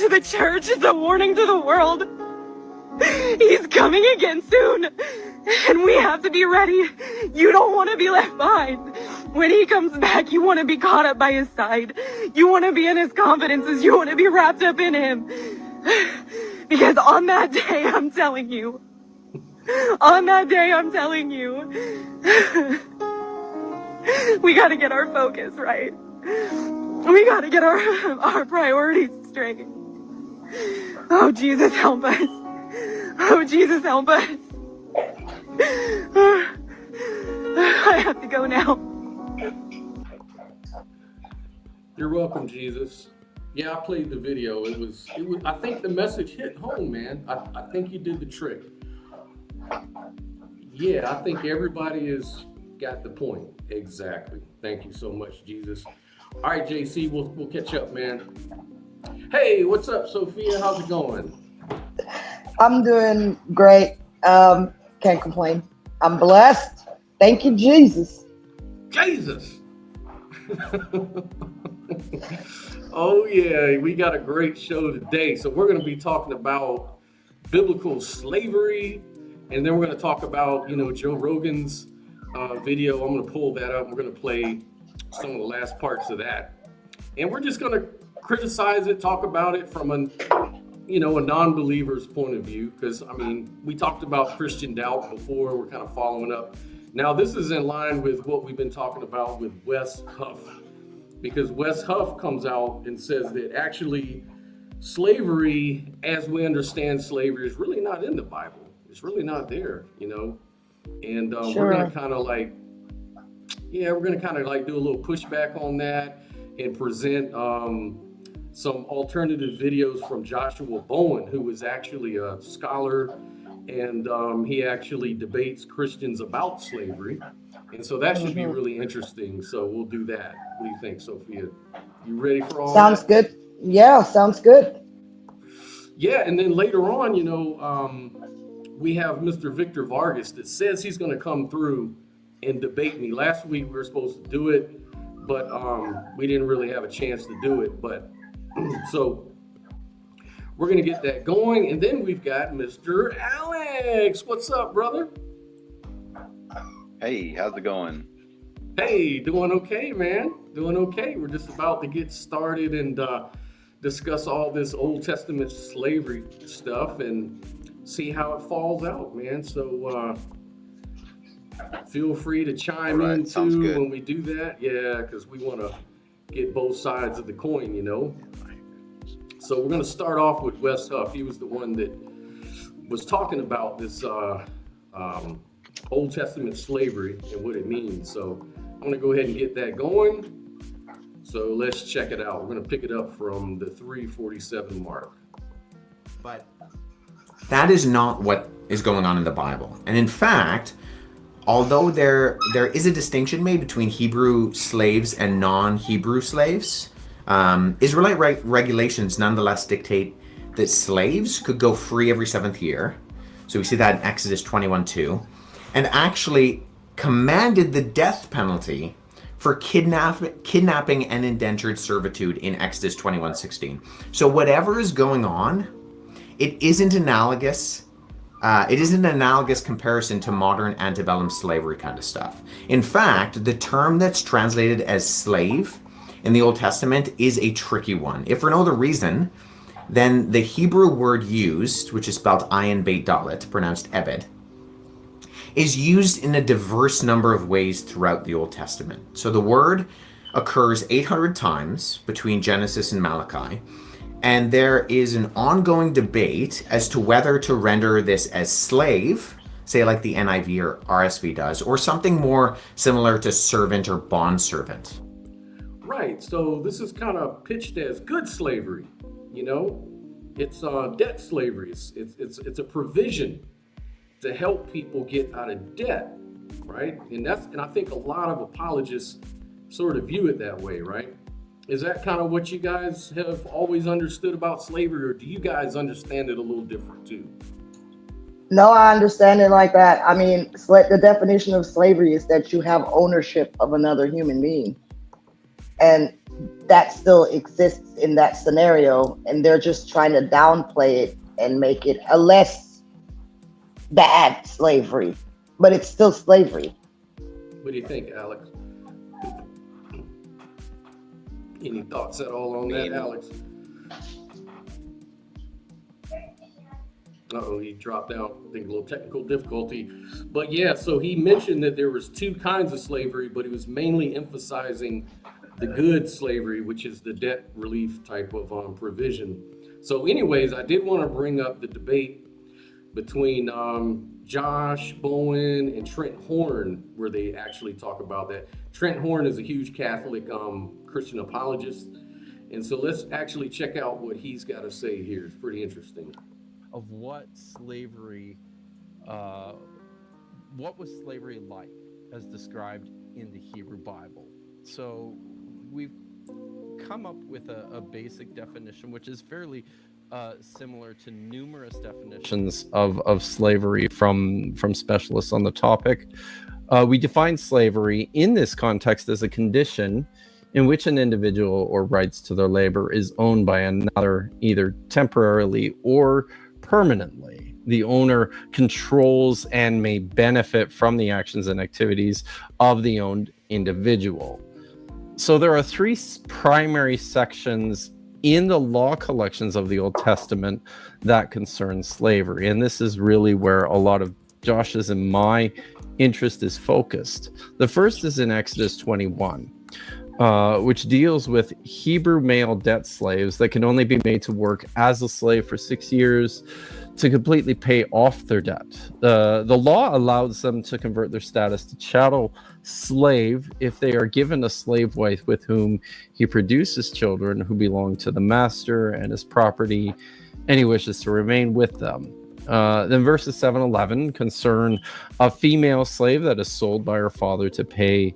to the church. It's a warning to the world. He's coming again soon, and we have to be ready. You don't want to be left behind. When he comes back, you want to be caught up by his side. You want to be in his confidences. You want to be wrapped up in him. Because on that day, I'm telling you, we got to get our focus right. We got to get our priorities straight. Oh, Jesus, help us. Oh, Jesus, help us. I have to go now. You're welcome, Jesus. Yeah, I played the video. It was. I think the message hit home, man. I think you did the trick. Yeah, I think everybody has got the point. Exactly. Thank you so much, Jesus. All right, JC, we'll catch up, man. Hey, what's up, Sophia? How's it going? I'm doing great. Can't complain. I'm blessed. Thank you, Jesus. Jesus. Oh yeah, we got a great show today. So we're going to be talking about biblical slavery, and then we're going to talk about, Joe Rogan's video. I'm going to pull that up. We're going to play some of the last parts of that, and we're just going to criticize it, talk about it from a non-believer's point of view, because we talked about Christian doubt before. We're kind of following up. Now this is in line with what we've been talking about with Wes Huff, because Wes Huff comes out and says that actually slavery, as we understand slavery, is really not in the Bible. It's really not there, and Sure. we're going to kind of do a little pushback on that and present some alternative videos from Joshua Bowen, who is actually a scholar, and he actually debates Christians about slavery. And so that should be really interesting. So we'll do that. What do you think, Sophia? You ready for all Sounds that? good. Yeah, sounds good. Yeah, and then later on, we have Mr. Victor Vargas that says he's going to come through and debate me. Last week we were supposed to do it, but we didn't really have a chance to do it. But so we're going to get that going. And then we've got Mr. Alex. What's up, brother? Hey, how's it going? Hey, doing okay, man. Doing okay. We're just about to get started and discuss all this Old Testament slavery stuff and see how it falls out, man. So feel free to chime in too when we do that. Yeah, because we want to get both sides of the coin, So we're going to start off with Wes Huff. He was the one that was talking about this Old Testament slavery and what it means. So I'm going to go ahead and get that going. So let's check it out. We're going to pick it up from the 3:47 mark. But that is not what is going on in the Bible. And in fact, although there is a distinction made between Hebrew slaves and non-Hebrew slaves, Israelite regulations nonetheless dictate that slaves could go free every 7th year. So we see that in Exodus 21:2, and actually commanded the death penalty for kidnapping and indentured servitude in Exodus 21:16. So whatever is going on, it isn't analogous. It isn't an analogous comparison to modern antebellum slavery kind of stuff. In fact, the term that's translated as slave in the Old Testament is a tricky one. If for no other reason, then the Hebrew word used, which is spelled ayin beit dalet, pronounced ebed, is used in a diverse number of ways throughout the Old Testament. So the word occurs 800 times between Genesis and Malachi, and there is an ongoing debate as to whether to render this as slave, say like the NIV or RSV does, or something more similar to servant or bondservant. Right, so this is kind of pitched as good slavery, It's debt slavery. It's a provision to help people get out of debt, right? And I think a lot of apologists sort of view it that way, right? Is that kind of what you guys have always understood about slavery, or do you guys understand it a little different too? No, I understand it like that. The definition of slavery is that you have ownership of another human being. And that still exists in that scenario, and they're just trying to downplay it and make it a less bad slavery, but it's still slavery. What do you think, Alex? Any thoughts at all on that, Alex? Uh-oh, he dropped out. I think a little technical difficulty. But yeah, so he mentioned that there was two kinds of slavery, but he was mainly emphasizing the good slavery, which is the debt relief type of provision. So anyways, I did want to bring up the debate between Josh Bowen and Trent Horn, where they actually talk about that. Trent Horn is a huge Catholic Christian apologist. And so let's actually check out what he's got to say here. It's pretty interesting. Of what slavery, what was slavery like as described in the Hebrew Bible? So we've come up with a basic definition, which is fairly similar to numerous definitions of slavery from specialists on the topic. We define slavery in this context as a condition in which an individual or rights to their labor is owned by another, either temporarily or permanently. The owner controls and may benefit from the actions and activities of the owned individual. So there are three primary sections in the law collections of the Old Testament that concern slavery. And this is really where a lot of Josh's and my interest is focused. The first is in Exodus 21. Which deals with Hebrew male debt slaves that can only be made to work as a slave for 6 years to completely pay off their debt. The law allows them to convert their status to chattel slave if they are given a slave wife with whom he produces children who belong to the master and his property, and he wishes to remain with them. Then verses 7-11 concern a female slave that is sold by her father to pay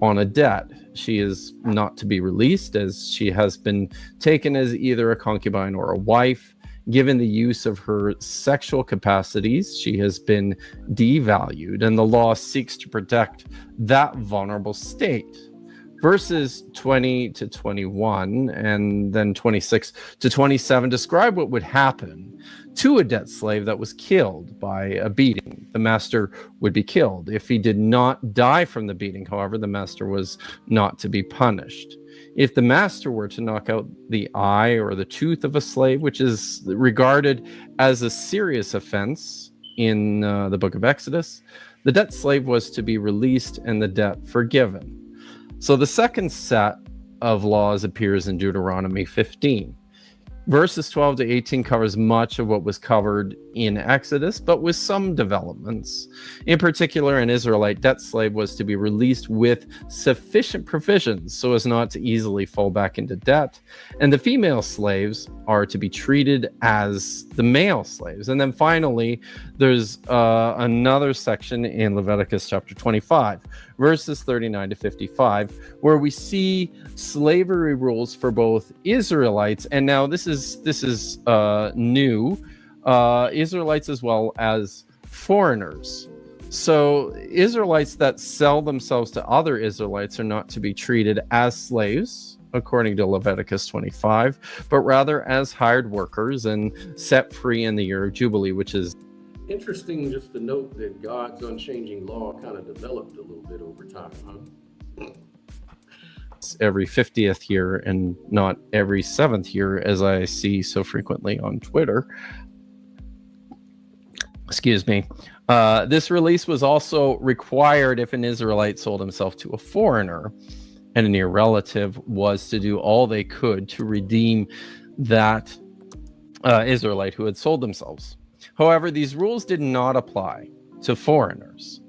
on a debt. She is not to be released, as she has been taken as either a concubine or a wife. Given the use of her sexual capacities, she has been devalued, and the law seeks to protect that vulnerable state. Verses 20-21 and then 26-27 describe what would happen to a debt slave that was killed by a beating. The master would be killed. If he did not die from the beating, however, the master was not to be punished. If the master were to knock out the eye or the tooth of a slave, which is regarded as a serious offense in the book of Exodus, the debt slave was to be released and the debt forgiven. So the second set of laws appears in Deuteronomy 15. Verses 12-18 covers much of what was covered in Exodus, but with some developments. In particular, an Israelite debt slave was to be released with sufficient provisions so as not to easily fall back into debt, and the female slaves are to be treated as the male slaves. And then finally, there's another section in Leviticus chapter 25, verses 39-55, where we see slavery rules for both Israelites, and now this is new, Israelites as well as foreigners. So Israelites that sell themselves to other Israelites are not to be treated as slaves, according to Leviticus 25, but rather as hired workers and set free in the year of Jubilee, which is interesting just to note that God's unchanging law kind of developed a little bit over time, huh? Every 50th year and not every 7th year, as I see so frequently on Twitter. Excuse me. This release was also required if an Israelite sold himself to a foreigner, and a near relative was to do all they could to redeem that Israelite who had sold themselves. However, these rules did not apply to foreigners.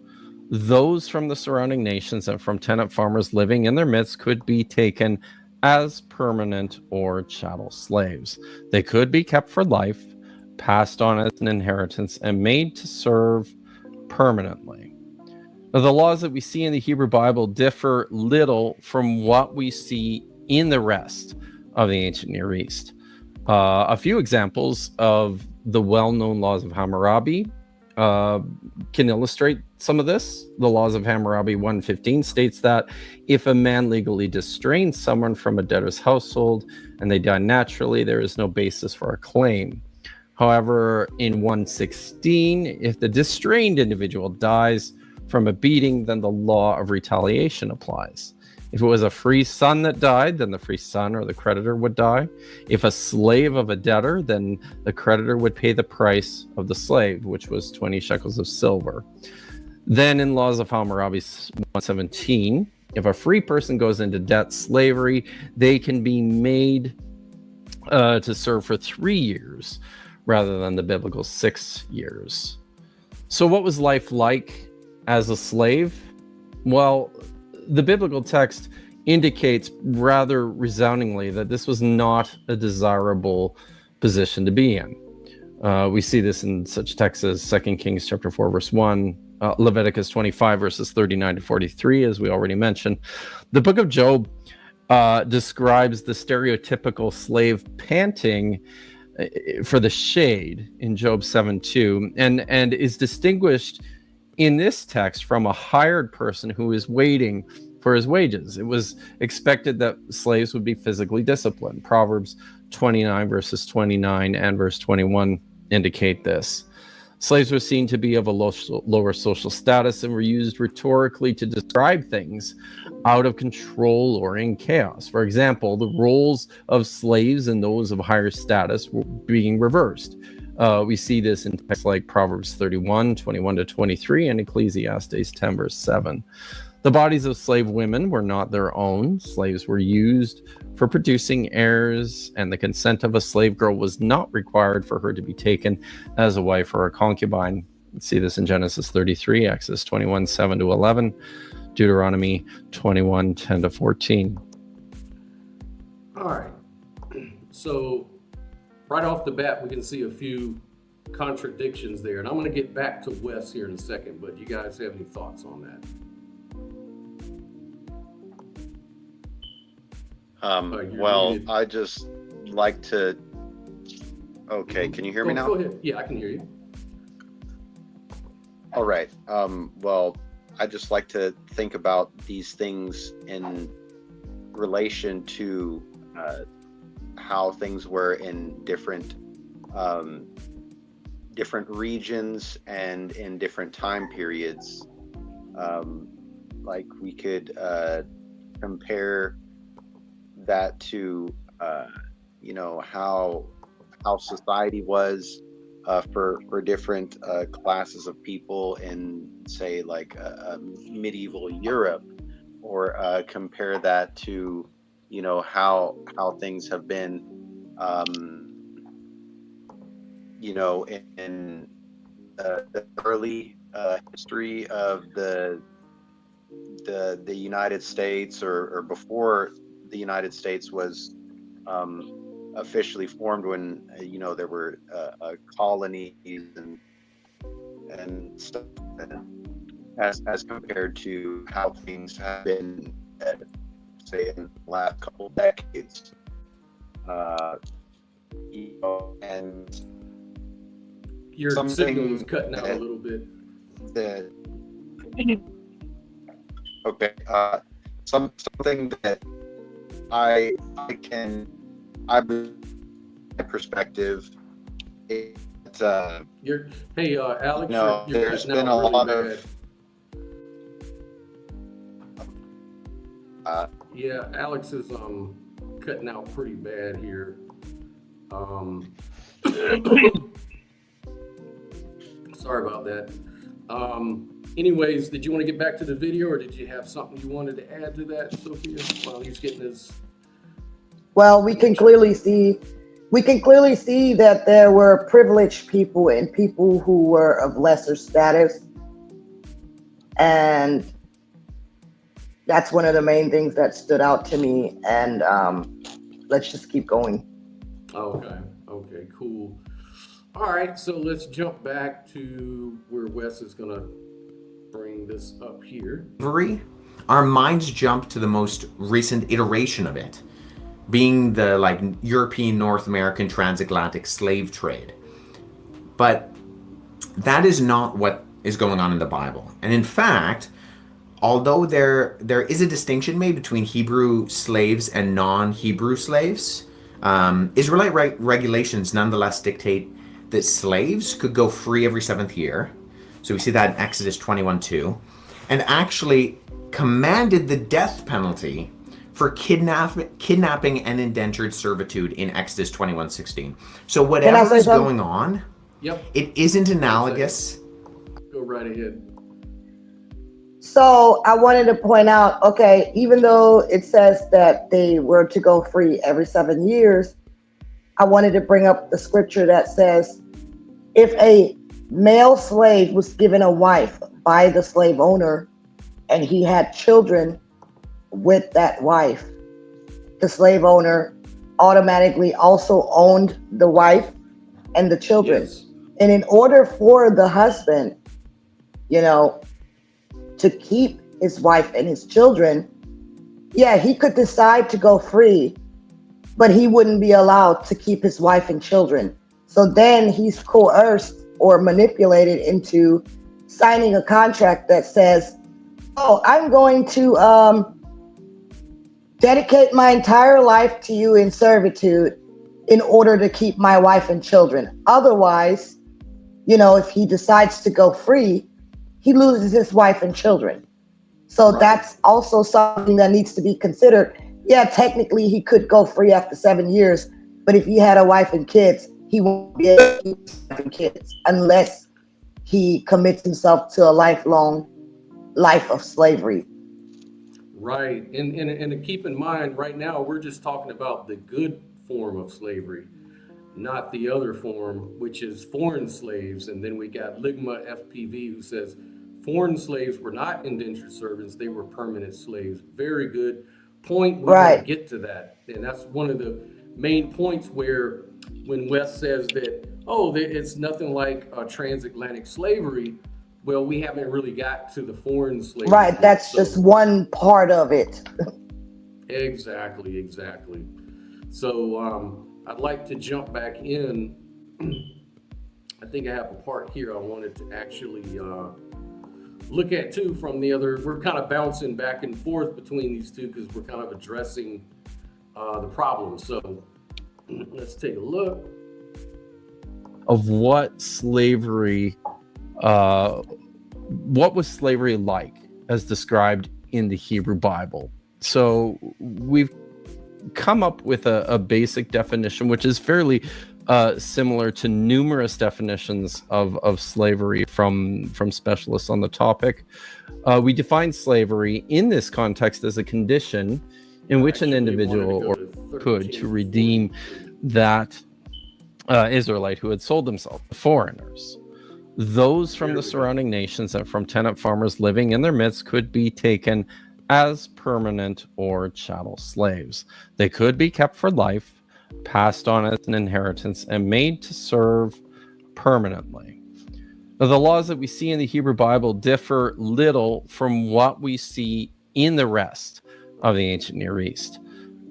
Those from the surrounding nations and from tenant farmers living in their midst could be taken as permanent or chattel slaves. They could be kept for life, passed on as an inheritance, and made to serve permanently. Now, the laws that we see in the Hebrew Bible differ little from what we see in the rest of the ancient Near East. A few examples of the well-known laws of Hammurabi can illustrate some of this. The Laws of Hammurabi 115 states that if a man legally distrains someone from a debtor's household and they die naturally, there is no basis for a claim. However, in 116, if the distrained individual dies from a beating, then the law of retaliation applies. If it was a free son that died, then the free son or the creditor would die. If a slave of a debtor, then the creditor would pay the price of the slave, which was 20 shekels of silver. Then in Laws of Hammurabi 117, if a free person goes into debt slavery, they can be made to serve for 3 years rather than the biblical 6 years. So what was life like as a slave? Well, the biblical text indicates rather resoundingly that this was not a desirable position to be in. We see this in such texts as 2 Kings chapter 4, verse 1, Leviticus 25, verses 39 to 43, as we already mentioned. The book of Job describes the stereotypical slave panting for the shade in Job 7:2, and is distinguished in this text from a hired person who is waiting for his wages. It was expected that slaves would be physically disciplined. Proverbs 29 verses 29 and verse 21 indicate this. Slaves were seen to be of a lower social status and were used rhetorically to describe things out of control or in chaos. For example, the roles of slaves and those of higher status were being reversed. We see this in texts like Proverbs 31, 21 to 23, and Ecclesiastes 10, verse 7. The bodies of slave women were not their own. Slaves were used for producing heirs, and the consent of a slave girl was not required for her to be taken as a wife or a concubine. We see this in Genesis 33, Exodus 21, 7 to 11, Deuteronomy 21, 10 to 14. All right. So right off the bat, we can see a few contradictions there. And I'm going to get back to Wes here in a second, but you guys have any thoughts on that? Well, I just like to... Okay, can you hear me now? Go ahead. Yeah, I can hear you. All right. Well, I just like to think about these things in relation to how things were in different regions and in different time periods. Like we could compare that to how society was for different classes of people in, say, like medieval Europe, or compare that to how things have been in the early history of the United States, or before the United States was officially formed, when there were colonies and stuff, as compared to how things have been, say, in the last couple of decades. And your signal is cutting out a little bit. Okay, something that my perspective, it's Alex, there's been a lot of Alex is cutting out pretty bad here. Sorry about that. Anyways, did you want to get back to the video, or did you have something you wanted to add to that, Sophia, while he's getting his... Well, we can clearly see that there were privileged people and people who were of lesser status. And that's one of the main things that stood out to me. And let's just keep going. Okay, cool. All right, so let's jump back to where Wes is going to bring this up here. Our minds jump to the most recent iteration of it, being the European North American transatlantic slave trade. But that is not what is going on in the Bible. And in fact, although there is a distinction made between Hebrew slaves and non-Hebrew slaves, Israelite regulations nonetheless dictate that slaves could go free every 7th year. So we see that in Exodus 21:2, and actually commanded the death penalty for kidnapping and indentured servitude in Exodus 21:16. So whatever is going on, Yep. it isn't analogous. Go right ahead. So I wanted to point out, okay, even though it says that they were to go free every 7 years, I wanted to bring up the scripture that says, if a male slave was given a wife by the slave owner and he had children with that wife, the slave owner automatically also owned the wife and the children. Yes. And in order for the husband, to keep his wife and his children, yeah, he could decide to go free, but he wouldn't be allowed to keep his wife and children. So then he's coerced or manipulated into signing a contract that says, oh, I'm going to dedicate my entire life to you in servitude in order to keep my wife and children. Otherwise, if he decides to go free, he loses his wife and children. So that's also something that needs to be considered. Yeah, technically he could go free after 7 years, but if he had a wife and kids, he won't be able to keep his wife and kids unless he commits himself to a lifelong life of slavery. Right. And to keep in mind, right now, we're just talking about the good form of slavery, not the other form, which is foreign slaves. And then we got Ligma FPV, who says foreign slaves were not indentured servants, they were permanent slaves. Very good point. We're going to get to that. And that's one of the main points where when Wes says that, it's nothing like transatlantic slavery, well, we haven't really got to the foreign slavery. Right, that's just one part of it. Exactly. So I'd like to jump back in. I think I have a part here I wanted to actually look at too from the other. We're kind of bouncing back and forth between these two because we're kind of addressing the problem. So let's take a look. Of what slavery, what was slavery like as described in the Hebrew Bible? So we've come up with a basic definition, which is fairly similar to numerous definitions of slavery from specialists on the topic. We define slavery in this context as a condition in which an individual could to redeem that Israelite who had sold himself to foreigners. Those from the surrounding nations and from tenant farmers living in their midst could be taken as permanent or chattel slaves. They could be kept for life, passed on as an inheritance, and made to serve permanently. Now, the laws that we see in the Hebrew Bible differ little from what we see in the rest of the ancient Near East.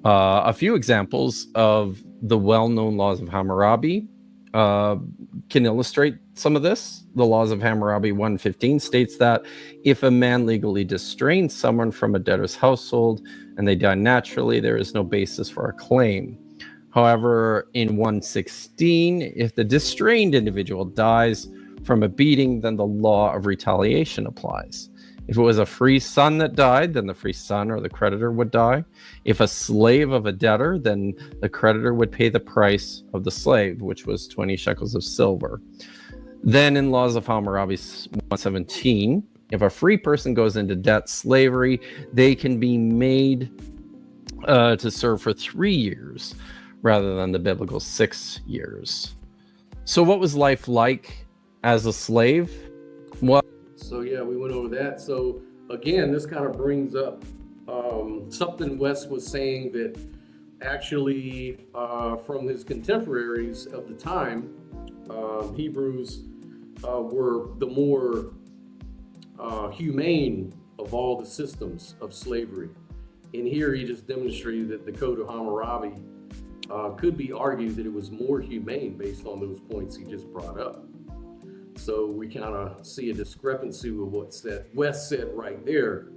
A few examples of the well-known laws of Hammurabi can illustrate some of this. The laws of Hammurabi 1:15 states that if a man legally distrains someone from a debtor's household and they die naturally, there is no basis for a claim. However, in 1:16, if the distrained individual dies from a beating, then the law of retaliation applies. If it was a free son that died, then the free son or the creditor would die. If a slave of a debtor, then the creditor would pay the price of the slave, which was 20 shekels of silver. Then in laws of Hammurabi 1:17, if a free person goes into debt slavery, they can be made to serve for 3 years rather than the biblical 6 years. So what was life like as a slave? Well, So yeah, we went over that. So again, this kind of brings up something Wes was saying that actually from his contemporaries of the time, Hebrews were the more humane of all the systems of slavery. And here he just demonstrated that the Code of Hammurabi could be argued that it was more humane based on those points he just brought up. So we kind of see a discrepancy with what Wes said right there.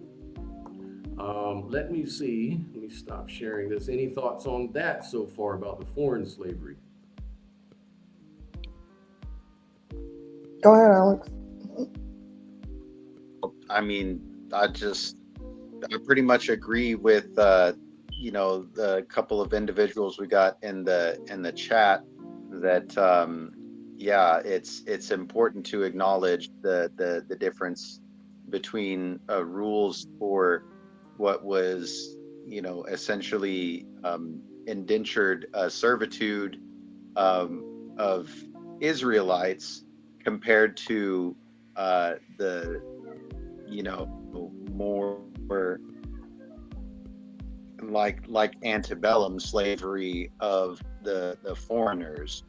Let me see. Let me stop sharing this. Any thoughts on that so far about the foreign slavery? Go ahead, Alex. I mean, I pretty much agree with you know, the couple of individuals we got in the chat that yeah, it's important to acknowledge the difference between rules for what was, you know, essentially indentured servitude of Israelites compared to the, you know, more like antebellum slavery of the foreigners.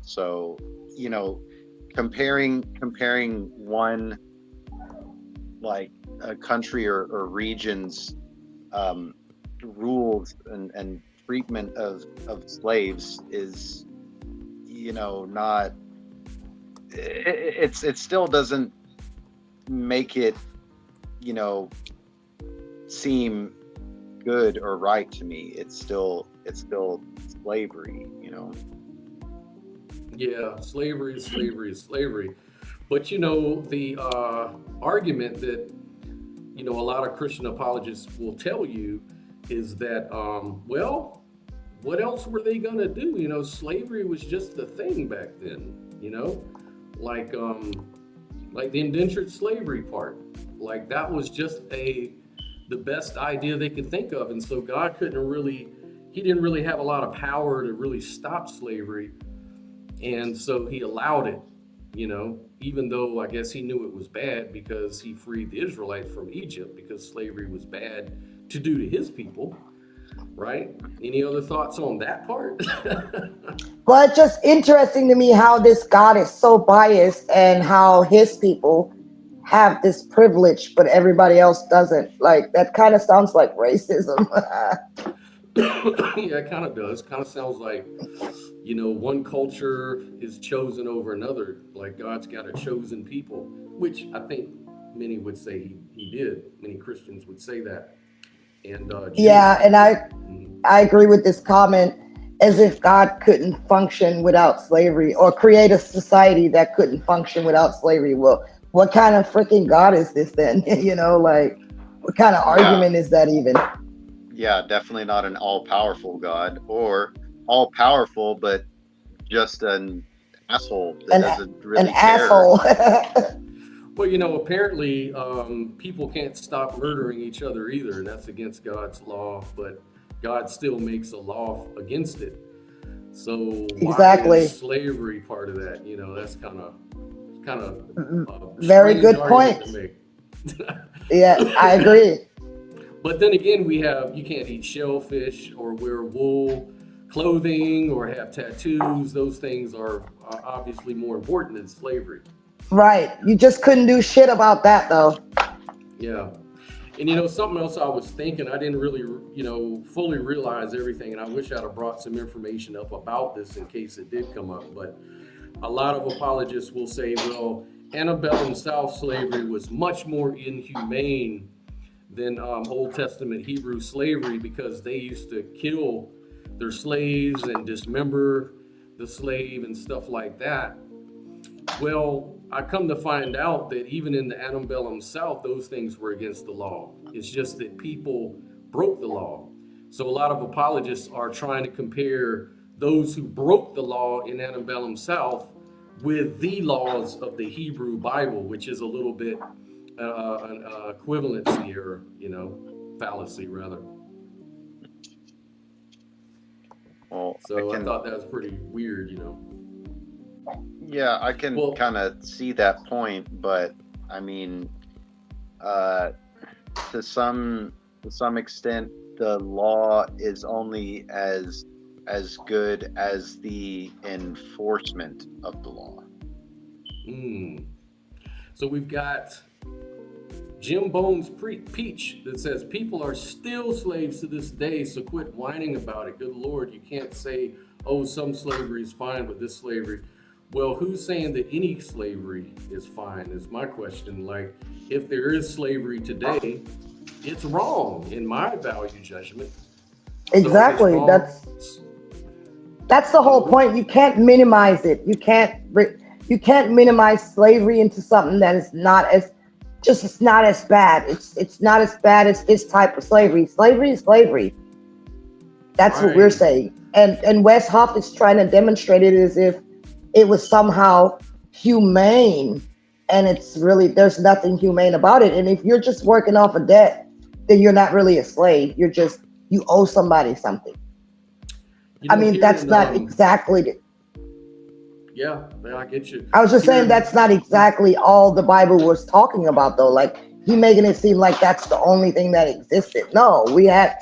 So, you know, comparing one, like a country or region's rules and treatment of slaves is, you know, not, it still doesn't make it, you know, seem good or right to me. It's still slavery, you know. Yeah, slavery is slavery is slavery. But you know, the argument that, you know, a lot of Christian apologists will tell you is that, well, what else were they gonna do? You know, slavery was just a thing back then, you know, like the indentured slavery part. Like that was just the best idea they could think of. And so God he didn't really have a lot of power to really stop slavery. And so he allowed it, you know, even though I guess he knew it was bad because he freed the Israelites from Egypt because slavery was bad to do to his people, right? Any other thoughts on that part? Well, it's just interesting to me how this God is so biased and how his people have this privilege, but everybody else doesn't. Like, that kind of sounds like racism. Yeah, it kind of does. Kind of sounds like, you know, one culture is chosen over another. Like God's got a chosen people, which I think many would say he did. Many Christians would say that. And Yeah, and Mhm. I agree with this comment, as if God couldn't function without slavery or create a society that couldn't function without slavery. Well, what kind of freaking God is this then? You know, like, what kind of argument is that even? Yeah, definitely not an all-powerful God, or all-powerful but just an asshole that doesn't really An care. asshole. Well, you know, apparently people can't stop murdering each other either, and that's against God's law, but God still makes a law against it. So why Exactly. is slavery part of that? You know, that's kind of Very good point. to make. Yeah, I agree. But then again, you can't eat shellfish or wear wool clothing or have tattoos. Those things are obviously more important than slavery. Right. You just couldn't do shit about that, though. Yeah. And you know, something else I was thinking, I didn't really, you know, fully realize everything, and I wish I'd have brought some information up about this in case it did come up. But a lot of apologists will say, well, antebellum South slavery was much more inhumane than Old Testament Hebrew slavery because they used to kill their slaves and dismember the slave and stuff like that. Well, I come to find out that even in the antebellum South, those things were against the law. It's just that people broke the law. So a lot of apologists are trying to compare those who broke the law in antebellum South with the laws of the Hebrew Bible, which is a little bit an equivalency or, you know, fallacy rather. Well, So I thought that was pretty weird, you know. Yeah, I can kind of see that point, but I mean, to some extent, the law is only as good as the enforcement of the law. So we've got Jim Bones Peach that says people are still slaves to this day, so quit whining about it. Good Lord, you can't say, oh, some slavery is fine, but this slavery. Well, who's saying that any slavery is fine is my question. Like, if there is slavery today, it's wrong in my value judgment. Exactly. So That's the whole point. You can't minimize it. You can't minimize slavery into something that is not as it's not as bad. It's not as bad as this type of slavery. Slavery is slavery. That's what we're saying. And Wes Huff is trying to demonstrate it as if it was somehow humane, and it's really, there's nothing humane about it. And if you're just working off a debt, then you're not really a slave. You owe somebody something. I mean, that's not exactly. Yeah, I get you. I was just saying that's not exactly all the Bible was talking about, though. Like, he making it seem like that's the only thing that existed. No, we had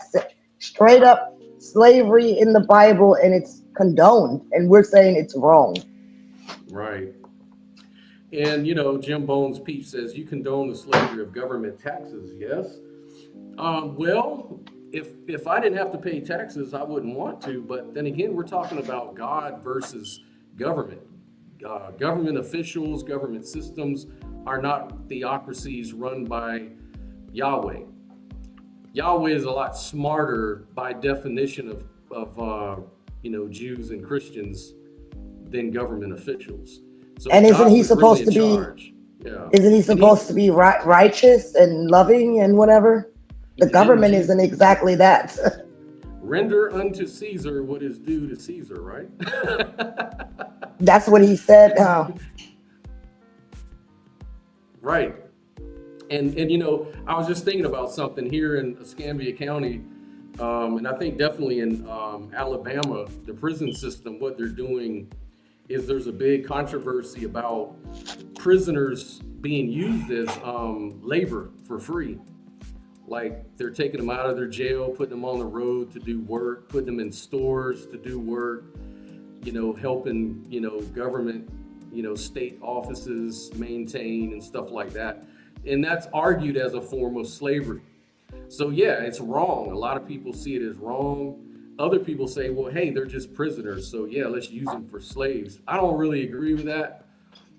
straight up slavery in the Bible, and it's condoned, and we're saying it's wrong. Right. And, Jim Bones Pete says, you condone the slavery of government taxes, yes? Well, if I didn't have to pay taxes, I wouldn't want to. But then again, we're talking about God versus government. Government officials, government systems are not theocracies run by Yahweh. Yahweh is a lot smarter by definition of Jews and Christians than government officials. So and isn't he God was supposed really to in be? charge. Yeah. Isn't he supposed to be righteous and loving and whatever? The government isn't exactly that. Render unto Caesar what is due to Caesar, right? That's what he said. Right. And I was just thinking about something here in Escambia County, and I think definitely in Alabama, the prison system, what they're doing is there's a big controversy about prisoners being used as labor for free. Like, they're taking them out of their jail, putting them on the road to do work, putting them in stores to do work, helping, government, state offices maintain and stuff like that. And that's argued as a form of slavery. So yeah, it's wrong. A lot of people see it as wrong. Other people say, well, hey, they're just prisoners, so yeah, let's use them for slaves. I don't really agree with that.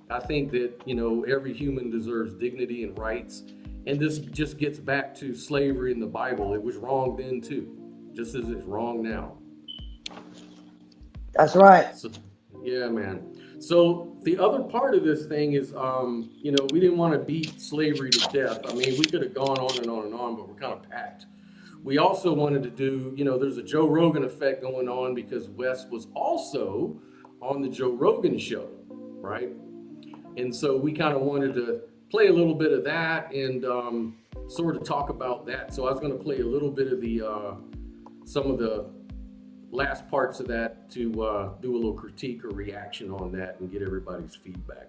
I think that, every human deserves dignity and rights. And this just gets back to slavery in the Bible. It was wrong then too, just as it's wrong now. That's right. So, yeah, man. So the other part of this thing is, we didn't want to beat slavery to death. I mean, we could have gone on and on and on, but we're kind of packed. We also wanted to do, there's a Joe Rogan effect going on because Wes was also on the Joe Rogan show, right? And so we kind of wanted to play a little bit of that and sort of talk about that. So I was going to play a little bit of the some of the last parts of that to do a little critique or reaction on that and get everybody's feedback.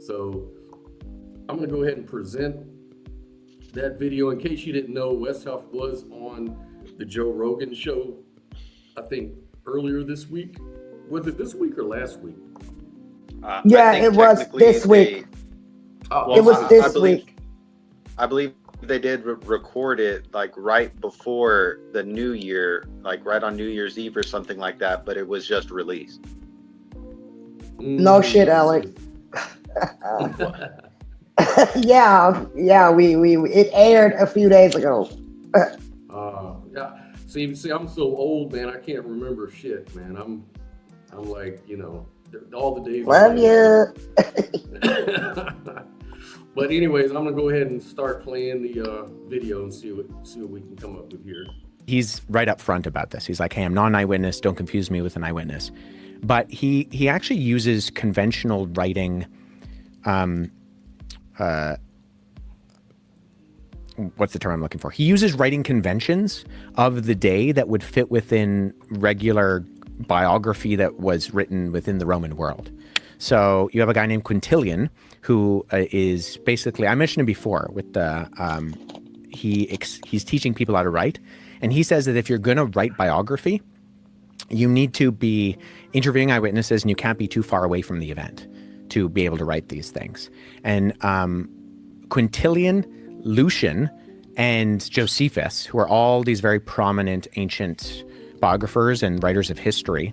So I'm going to go ahead and present that video. In case you didn't know, Wes Huff was on the Joe Rogan show, I think earlier this week. Was it this week or last week? Yeah, it was this week. It was this week. I believe they did record it like right before the New Year, like right on New Year's Eve or something like that, but it was just released. No shit, Alex. Yeah, we it aired a few days ago. Yeah. See, I'm so old, man. I can't remember shit, man. I'm like, all the days. Love you. But anyways, I'm gonna go ahead and start playing the video and see what we can come up with here. He's right up front about this. He's like, hey, I'm not an eyewitness. Don't confuse me with an eyewitness. But he actually uses conventional writing. What's the term I'm looking for? He uses writing conventions of the day that would fit within regular biography that was written within the Roman world. So you have a guy named Quintilian who is basically, I mentioned him before with the, he's teaching people how to write. And he says that if you're going to write biography, you need to be interviewing eyewitnesses and you can't be too far away from the event to be able to write these things. And Quintilian, Lucian, and Josephus, who are all these very prominent ancient biographers and writers of history,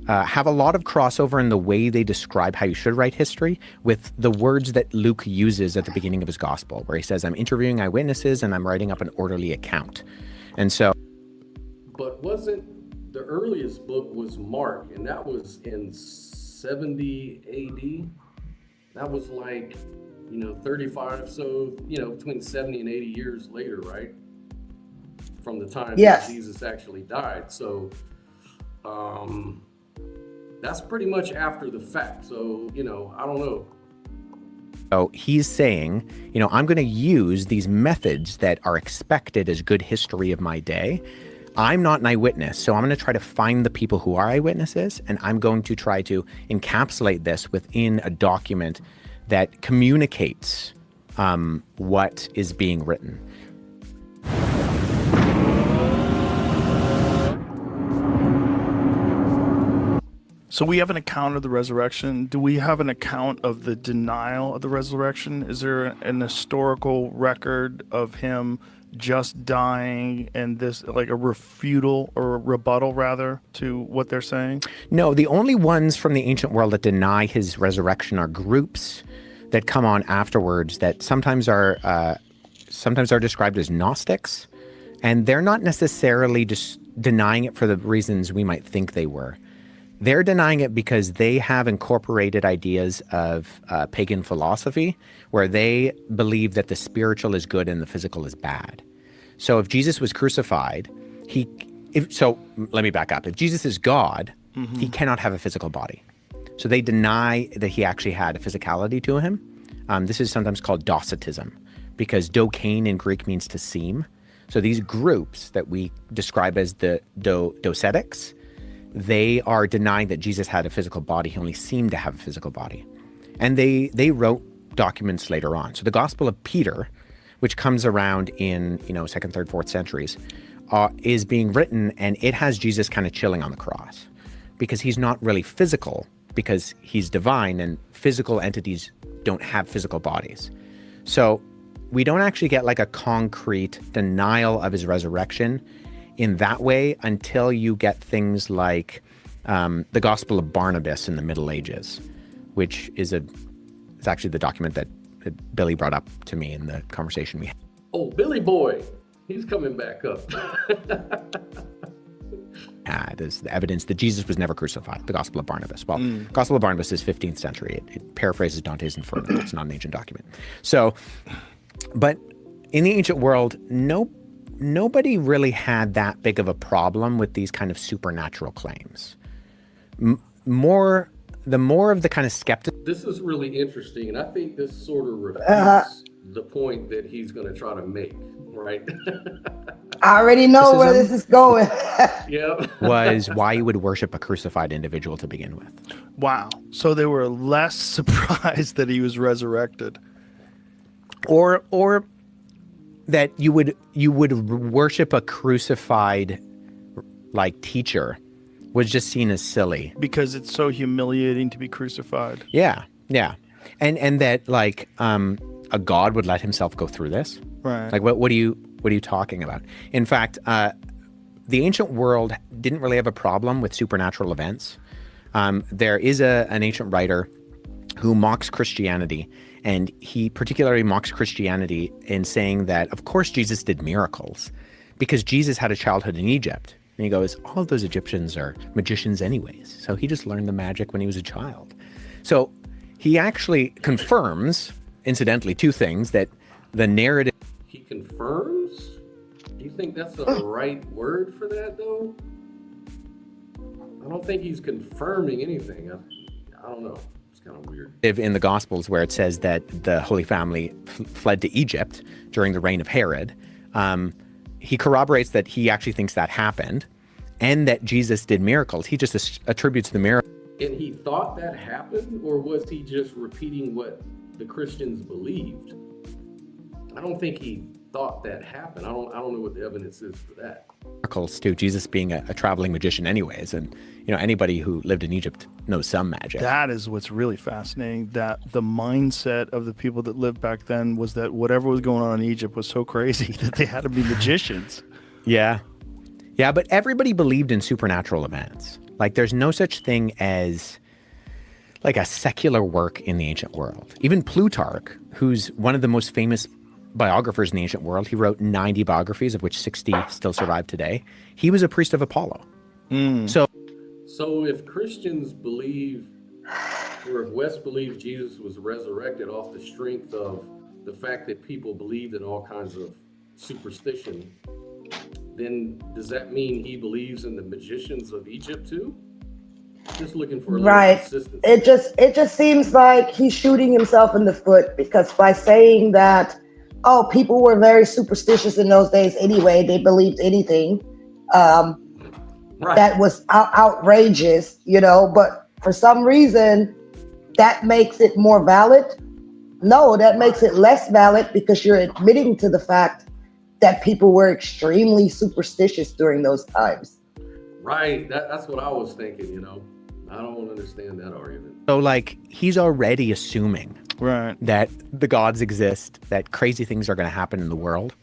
have a lot of crossover in the way they describe how you should write history with the words that Luke uses at the beginning of his gospel, where he says, I'm interviewing eyewitnesses and I'm writing up an orderly account. And so... But wasn't the earliest book was Mark, and that was in 70 AD? That was like, 35, so, between 70 and 80 years later, right? From the time Yes. that Jesus actually died. So, that's pretty much after the fact. So, I don't know. So he's saying, I'm going to use these methods that are expected as good history of my day. I'm not an eyewitness, so I'm going to try to find the people who are eyewitnesses, and I'm going to try to encapsulate this within a document that communicates what is being written. So we have an account of the resurrection. Do we have an account of the denial of the resurrection? Is there an historical record of him just dying and this, like a refutal or a rebuttal rather to what they're saying? No, the only ones from the ancient world that deny his resurrection are groups that come on afterwards that sometimes are described as Gnostics, and they're not necessarily just denying it for the reasons we might think they were. They're denying it because they have incorporated ideas of pagan philosophy where they believe that the spiritual is good and the physical is bad. So if Jesus was crucified, let me back up. If Jesus is God, he cannot have a physical body. So they deny that he actually had a physicality to him. This is sometimes called Docetism because dokein in Greek means to seem. So these groups that we describe as the docetics, they are denying that Jesus had a physical body. He only seemed to have a physical body. And they wrote documents later on. So the Gospel of Peter, which comes around in, 2nd, 3rd, 4th centuries, is being written, and it has Jesus kind of chilling on the cross because he's not really physical because he's divine, and physical entities don't have physical bodies. So we don't actually get like a concrete denial of his resurrection in that way until you get things like the Gospel of Barnabas in the Middle Ages, which is it's actually the document that Billy brought up to me in the conversation we had. Oh, Billy boy, he's coming back up. There's the evidence that Jesus was never crucified, the Gospel of Barnabas. Well, Gospel of Barnabas is 15th century. It paraphrases Dante's Inferno. It's not an ancient document. So, but in the ancient world, nobody really had that big of a problem with these kind of supernatural claims. The more of the kind of skepticism. This is really interesting, and I think this sort of refutes the point that he's going to try to make, right? I already know where this is going. Yeah. Was why you would worship a crucified individual to begin with. Wow. So they were less surprised that he was resurrected. Or that you would worship a crucified like teacher was just seen as silly Because it's so humiliating to be crucified. Yeah. And that like a god would let himself go through this. Right. Like what are you talking about? In fact, the ancient world didn't really have a problem with supernatural events. There is an ancient writer who mocks Christianity, and he particularly mocks Christianity in saying that, of course, Jesus did miracles because Jesus had a childhood in Egypt. And he goes, all of those Egyptians are magicians anyways. So he just learned the magic when he was a child. So he actually confirms, incidentally, two things, that the narrative... He confirms? Do you think that's the right word for that, though? I don't think he's confirming anything. I don't know. It's kind of weird. In the Gospels where it says that the Holy Family fled to Egypt during the reign of Herod, he corroborates that he actually thinks that happened and that Jesus did miracles. He just attributes the miracle. And he thought that happened, or was he just repeating what the Christians believed? I don't think he thought that happened. I don't know what the evidence is for that. Miracles to Jesus being a traveling magician anyways, and anybody who lived in Egypt knows some magic. That is what's really fascinating, that the mindset of the people that lived back then was that whatever was going on in Egypt was so crazy that they had to be magicians. Yeah, but everybody believed in supernatural events. Like there's no such thing as like a secular work in the ancient world. Even Plutarch, who's one of the most famous biographers in the ancient world, he wrote 90 biographies, of which 60 still survive today. He was a priest of Apollo. So if Christians believe, or if Wes believes Jesus was resurrected off the strength of the fact that people believed in all kinds of superstition, then does that mean he believes in the magicians of Egypt too? Just looking for a little Right. consistency. It just seems like he's shooting himself in the foot, because by saying that, oh, people were very superstitious in those days anyway, they believed anything. Right. That was outrageous, you know, but for some reason that makes it more valid. No, that makes it less valid, because you're admitting to the fact that people were extremely superstitious during those times. Right. That's what I was thinking, you know. I don't understand that argument. So like he's already assuming that the gods exist, that crazy things are going to happen in the world.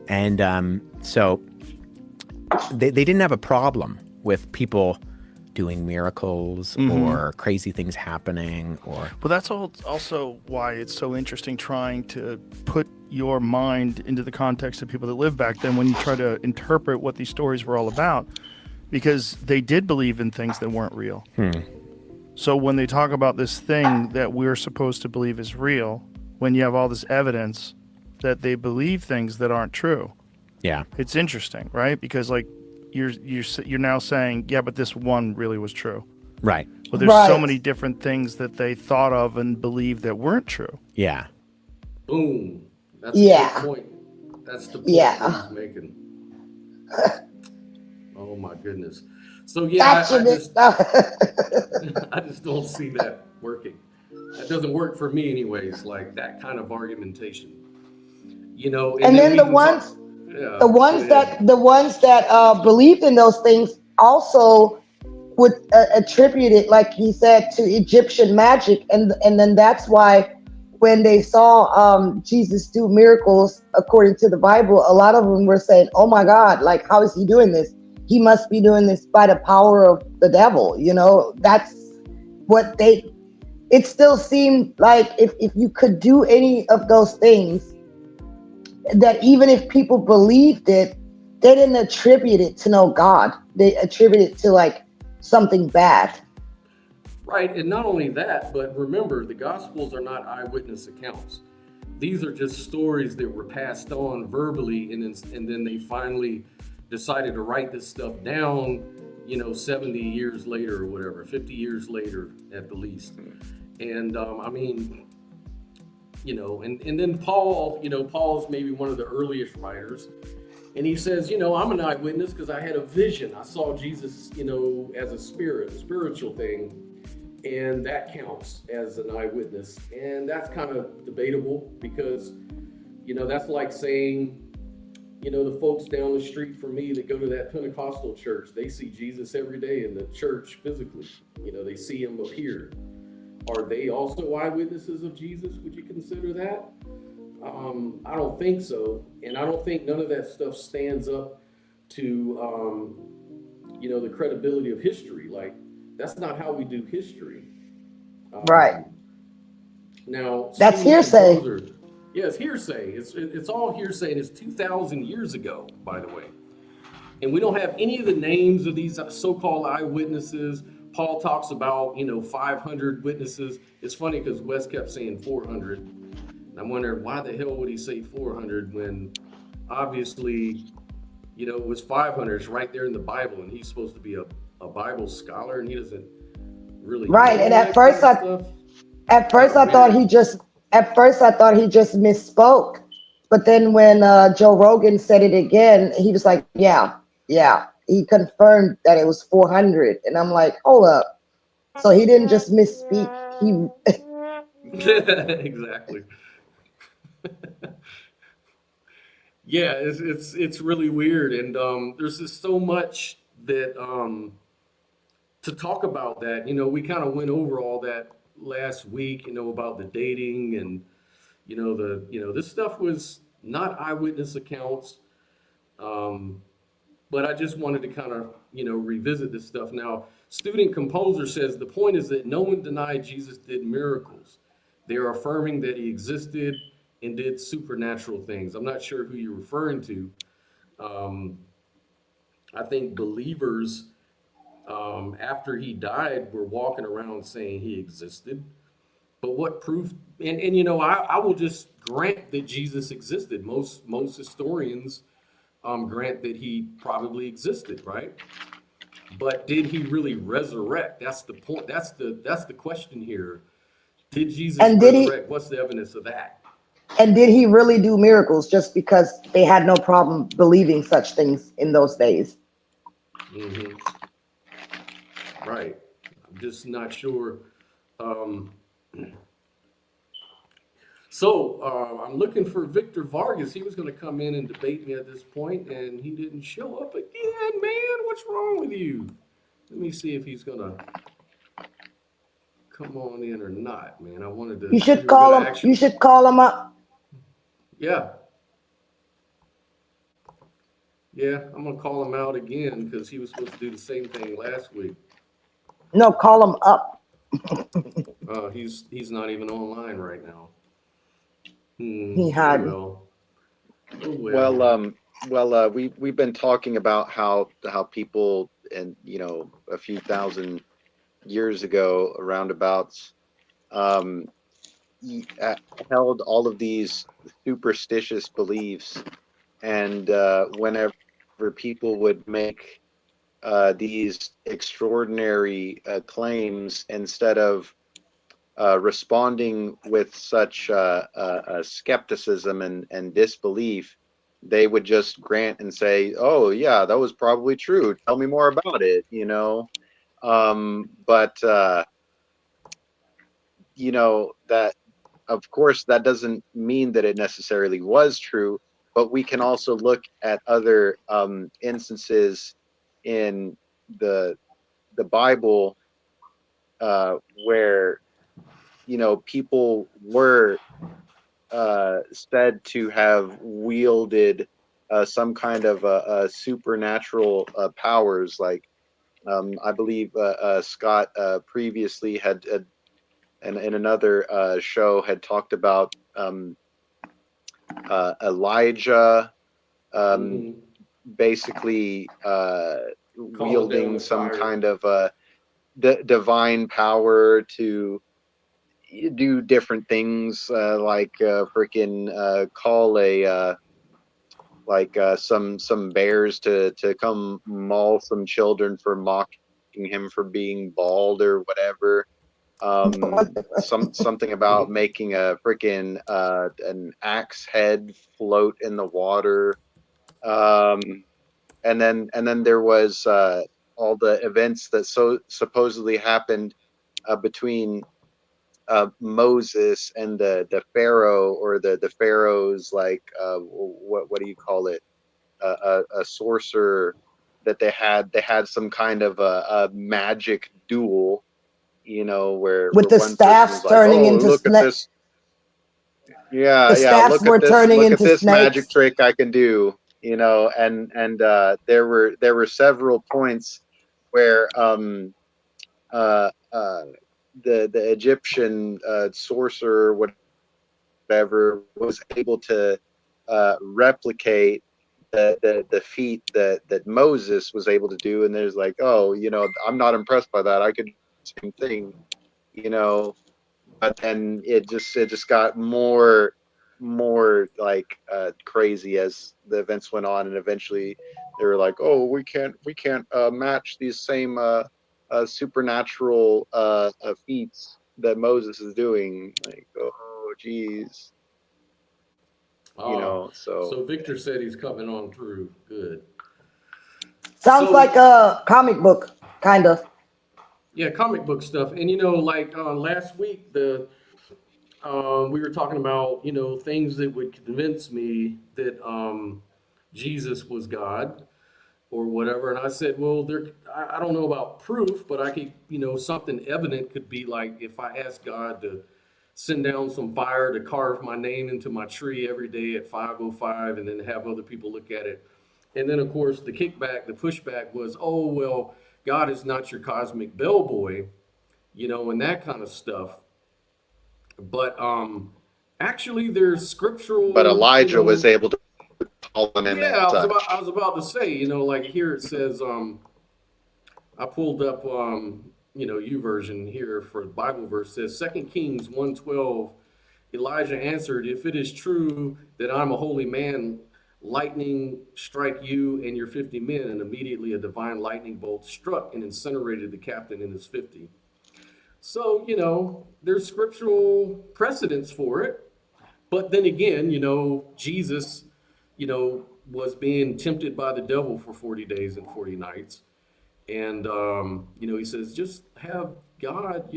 And so they didn't have a problem with people doing miracles or crazy things happening. Well, that's also why it's so interesting trying to put your mind into the context of people that lived back then when you try to interpret what these stories were all about, because they did believe in things that weren't real. So when they talk about this thing that we're supposed to believe is real, when you have all this evidence that they believe things that aren't true, it's interesting, right? Because like you're now saying, yeah, but this one really was true, right? Well, there's so many different things that they thought of and believed that weren't true. Yeah. Boom. That's a good point. That's the point he's making. Oh my goodness. So yeah, I just don't see that working. That doesn't work for me anyways, like that kind of argumentation. You know, and then the ones that believed in those things also would attribute it, like he said, to Egyptian magic, and then that's why when they saw Jesus do miracles according to the Bible, a lot of them were saying, "Oh my God, like how is he doing this? He must be doing this by the power of the devil." You know, that's what it still seemed like if you could do any of those things, that even if people believed it, they didn't attribute it to no God. They attribute it to like something bad. Right, and not only that, but remember, the Gospels are not eyewitness accounts. These are just stories that were passed on verbally, and then they finally decided to write this stuff down, 70 years later or whatever, 50 years later at the least. And and then Paul, Paul's maybe one of the earliest writers, and he says, I'm an eyewitness because I had a vision. I saw Jesus, as a spiritual thing, and that counts as an eyewitness. And that's kind of debatable because, that's like saying, the folks down the street from me that go to that Pentecostal church, they see Jesus every day in the church physically. They see him appear. Are they also eyewitnesses of Jesus? Would you consider that? I don't think so. And I don't think none of that stuff stands up to, the credibility of history. Like, that's not how we do history. Right. Now, that's hearsay. Yeah, it's hearsay. It's all hearsay, and it's 2,000 years ago, by the way. And we don't have any of the names of these so-called eyewitnesses. Paul talks about, 500 witnesses. It's funny because Wes kept saying 400. And I'm wondering, why the hell would he say 400 when obviously, it was 500. It's right there in the Bible, and he's supposed to be a Bible scholar, and he doesn't really. Right, and at first I thought he just misspoke. But then when Joe Rogan said it again, he was like, yeah. He confirmed that it was 400. And I'm like, hold up. So he didn't just misspeak. Exactly. Yeah, it's really weird. And there's just so much that to talk about that. We kind of went over all that last week, about the dating and, this stuff was not eyewitness accounts. But I just wanted to kind of, revisit this stuff. Now, Student composer says the point is that no one denied Jesus did miracles. They are affirming that he existed and did supernatural things. I'm not sure who you're referring to. I think believers, after he died, were walking around saying he existed. But what proof? And you know, I will just grant that Jesus existed. Most historians grant that he probably existed, right? But did he really resurrect? That's the point. That's the question here. Did Jesus And did he resurrect? What's the evidence of that? and did he really do miracles just because they had no problem believing such things in those days? Hmm. Right. I'm just not sure. Um, I'm looking for Victor Vargas. He was going to come in and debate me at this point, and he didn't show up again, man. What's wrong with you? Let me see if he's going to come on in or not, man. I wanted to. You We should were going call to him. You actually. should call him up. Yeah. Yeah, I'm going to call him out again because he was supposed to do the same thing last week. No, call him up. He's not even online right now. He Oh had. well. Oh well. We've been talking about how people, and a few thousand years ago, roundabouts, um, held all of these superstitious beliefs, and whenever people would make these extraordinary claims, instead of responding with such skepticism and disbelief, they would just grant and say, "Oh yeah, that was probably true. Tell me more about it." But that, of course, that doesn't mean that it necessarily was true. But we can also look at other instances in the Bible, where people were said to have wielded some kind of supernatural powers. Like, I believe Scott previously had, and in another show, had talked about Elijah, Hmm. basically Calling down wielding the some fire. kind of divine power to do different things, like freaking call some bears to come maul some children for mocking him for being bald or whatever. Something about making a freaking an axe head float in the water. Um, and then there was all the events that supposedly happened between Moses and the Pharaoh, or the Pharaoh's, like, what do you call it, a sorcerer, that they had some kind of a magic duel, With where the one person was staffs like, turning "Oh, into look at snake. this, yeah, The yeah, staffs were turning look at into this magic snakes. trick I can do," and there were several points where uh, uh, the Egyptian sorcerer, whatever, was able to replicate the feat that Moses was able to do. And there's like, "Oh, I'm not impressed by that. I could do the same thing," you know. But then it just got more like crazy as the events went on, and eventually they were like, "Oh, we can't match these same supernatural feats that Moses is doing." Like, oh geez, Ah, so so Victor said he's coming on through. Good. Sounds like So a comic book, kind of. yeah, comic book stuff. And like last week, the we were talking about things that would convince me that Jesus was God or whatever. And I said, well, I don't know about proof, but I could, something evident could be like if I asked God to send down some fire to carve my name into my tree every day at 5:05, and then have other people look at it. And then, of course, the kickback, the pushback was, oh, well, God is not your cosmic bellboy, and that kind of stuff. But actually, there's scriptural, But Elijah was able to call him yeah, as such. I was about to say, like here it says, I pulled up, YouVersion here for the Bible verse. Says 2 Kings 1:12. Elijah answered, "If it is true that I'm a holy man, lightning strike you and your 50 men." And immediately a divine lightning bolt struck and incinerated the captain and his 50. So, there's scriptural precedence for it. But then again, Jesus, was being tempted by the devil for 40 days and 40 nights. And, he says, just have God,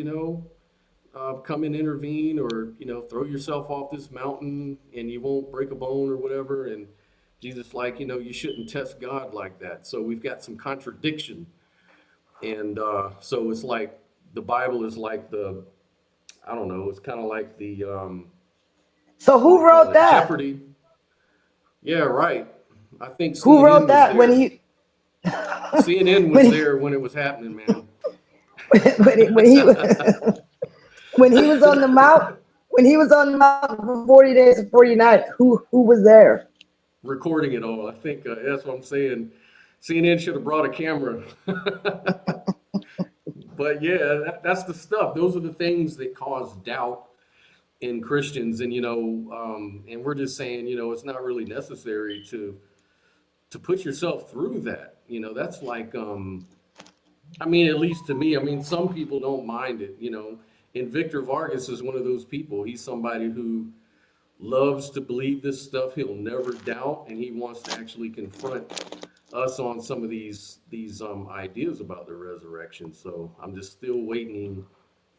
come and intervene, or, throw yourself off this mountain and you won't break a bone or whatever. And Jesus, like, you shouldn't test God like that. So we've got some contradiction. And so it's like the Bible is like I don't know, it's kind of like the, So who wrote that? Jeopardy. Yeah, right. I think Who CNN wrote that was when there. he CNN was there when it was happening, man. when he when he was on the mountain for 40 days and 40 nights? Who was there? Recording it all. I think that's what I'm saying. CNN should have brought a camera. But yeah, that's the stuff. Those are the things that cause doubt in Christians, and and we're just saying, it's not really necessary to put yourself through that. That's like, at least to me, some people don't mind it, and Victor Vargas is one of those people. He's somebody who loves to believe this stuff. He'll never doubt, and he wants to actually confront us on some of these ideas about the resurrection. So I'm just still waiting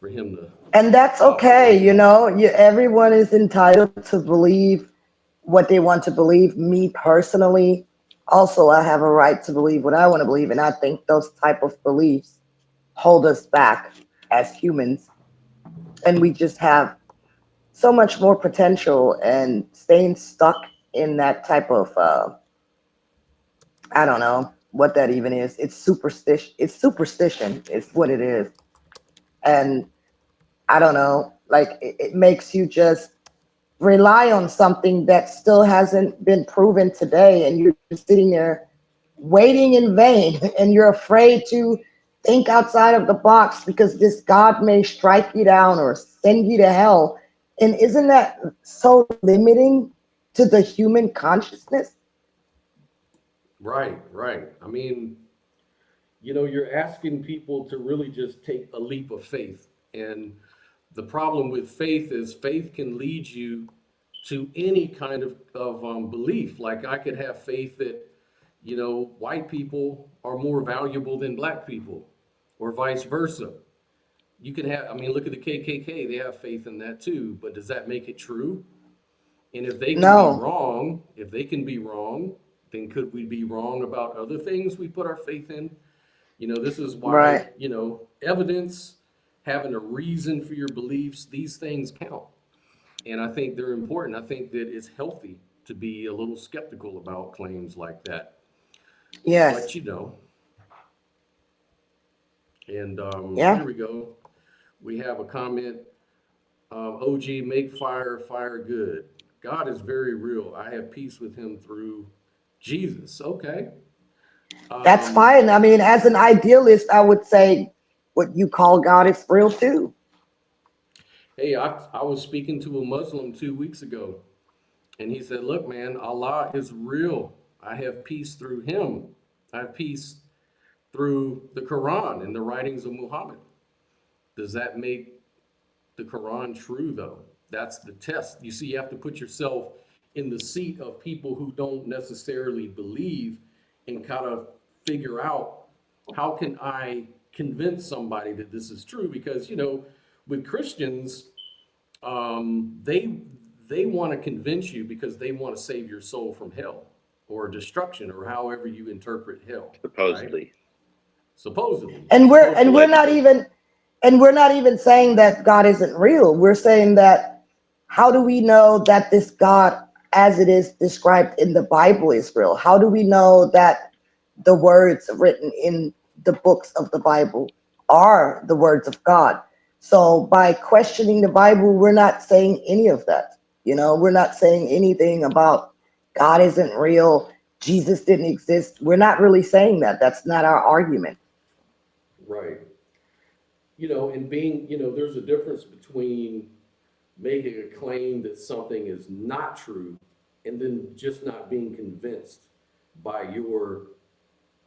for him to. And that's okay, everyone is entitled to believe what they want to believe. Me personally, also, I have a right to believe what I want to believe, and I think those type of beliefs hold us back as humans, and we just have so much more potential, and staying stuck in that type of I don't know what that even is. It's superstition. It's what it is. And I don't know, like it makes you just rely on something that still hasn't been proven today, and you're just sitting there waiting in vain, and you're afraid to think outside of the box because this God may strike you down or send you to hell. And isn't that so limiting to the human consciousness? Right. You're asking people to really just take a leap of faith. And the problem with faith is faith can lead you to any kind of belief. Like I could have faith that, white people are more valuable than black people, or vice versa. You can have, look at the KKK, they have faith in that too, but does that make it true? And if they can No. be wrong, then could we be wrong about other things we put our faith in? This is why, Right. Evidence, having a reason for your beliefs, these things count. And I think they're important. I think that it's healthy to be a little skeptical about claims like that. Yes. But and Yeah. here we go. We have a comment. OG, make fire good. God is very real. I have peace with him through Jesus. Okay. That's fine. As an idealist, I would say what you call God is real too. Hey, I was speaking to a Muslim 2 weeks ago, and he said, look, man, Allah is real. I have peace through him. I have peace through the Quran and the writings of Muhammad. Does that make the Quran true, though? That's the test. You see, you have to put yourself in the seat of people who don't necessarily believe, and kind of figure out, how can I convince somebody that this is true? Because, with Christians, they want to convince you because they want to save your soul from hell or destruction, or however you interpret hell. Supposedly. Right? Supposedly. And we're not even saying that God isn't real. We're saying that, how do we know that this God, as it is described in the Bible, is real? How do we know that the words written in the books of the Bible are the words of God. So by questioning the Bible, we're not saying any of that. You know, we're not saying anything about God isn't real, Jesus didn't exist. We're not really saying that. That's not our argument. Right. You know, and being, you know, there's a difference between making a claim that something is not true and then just not being convinced by your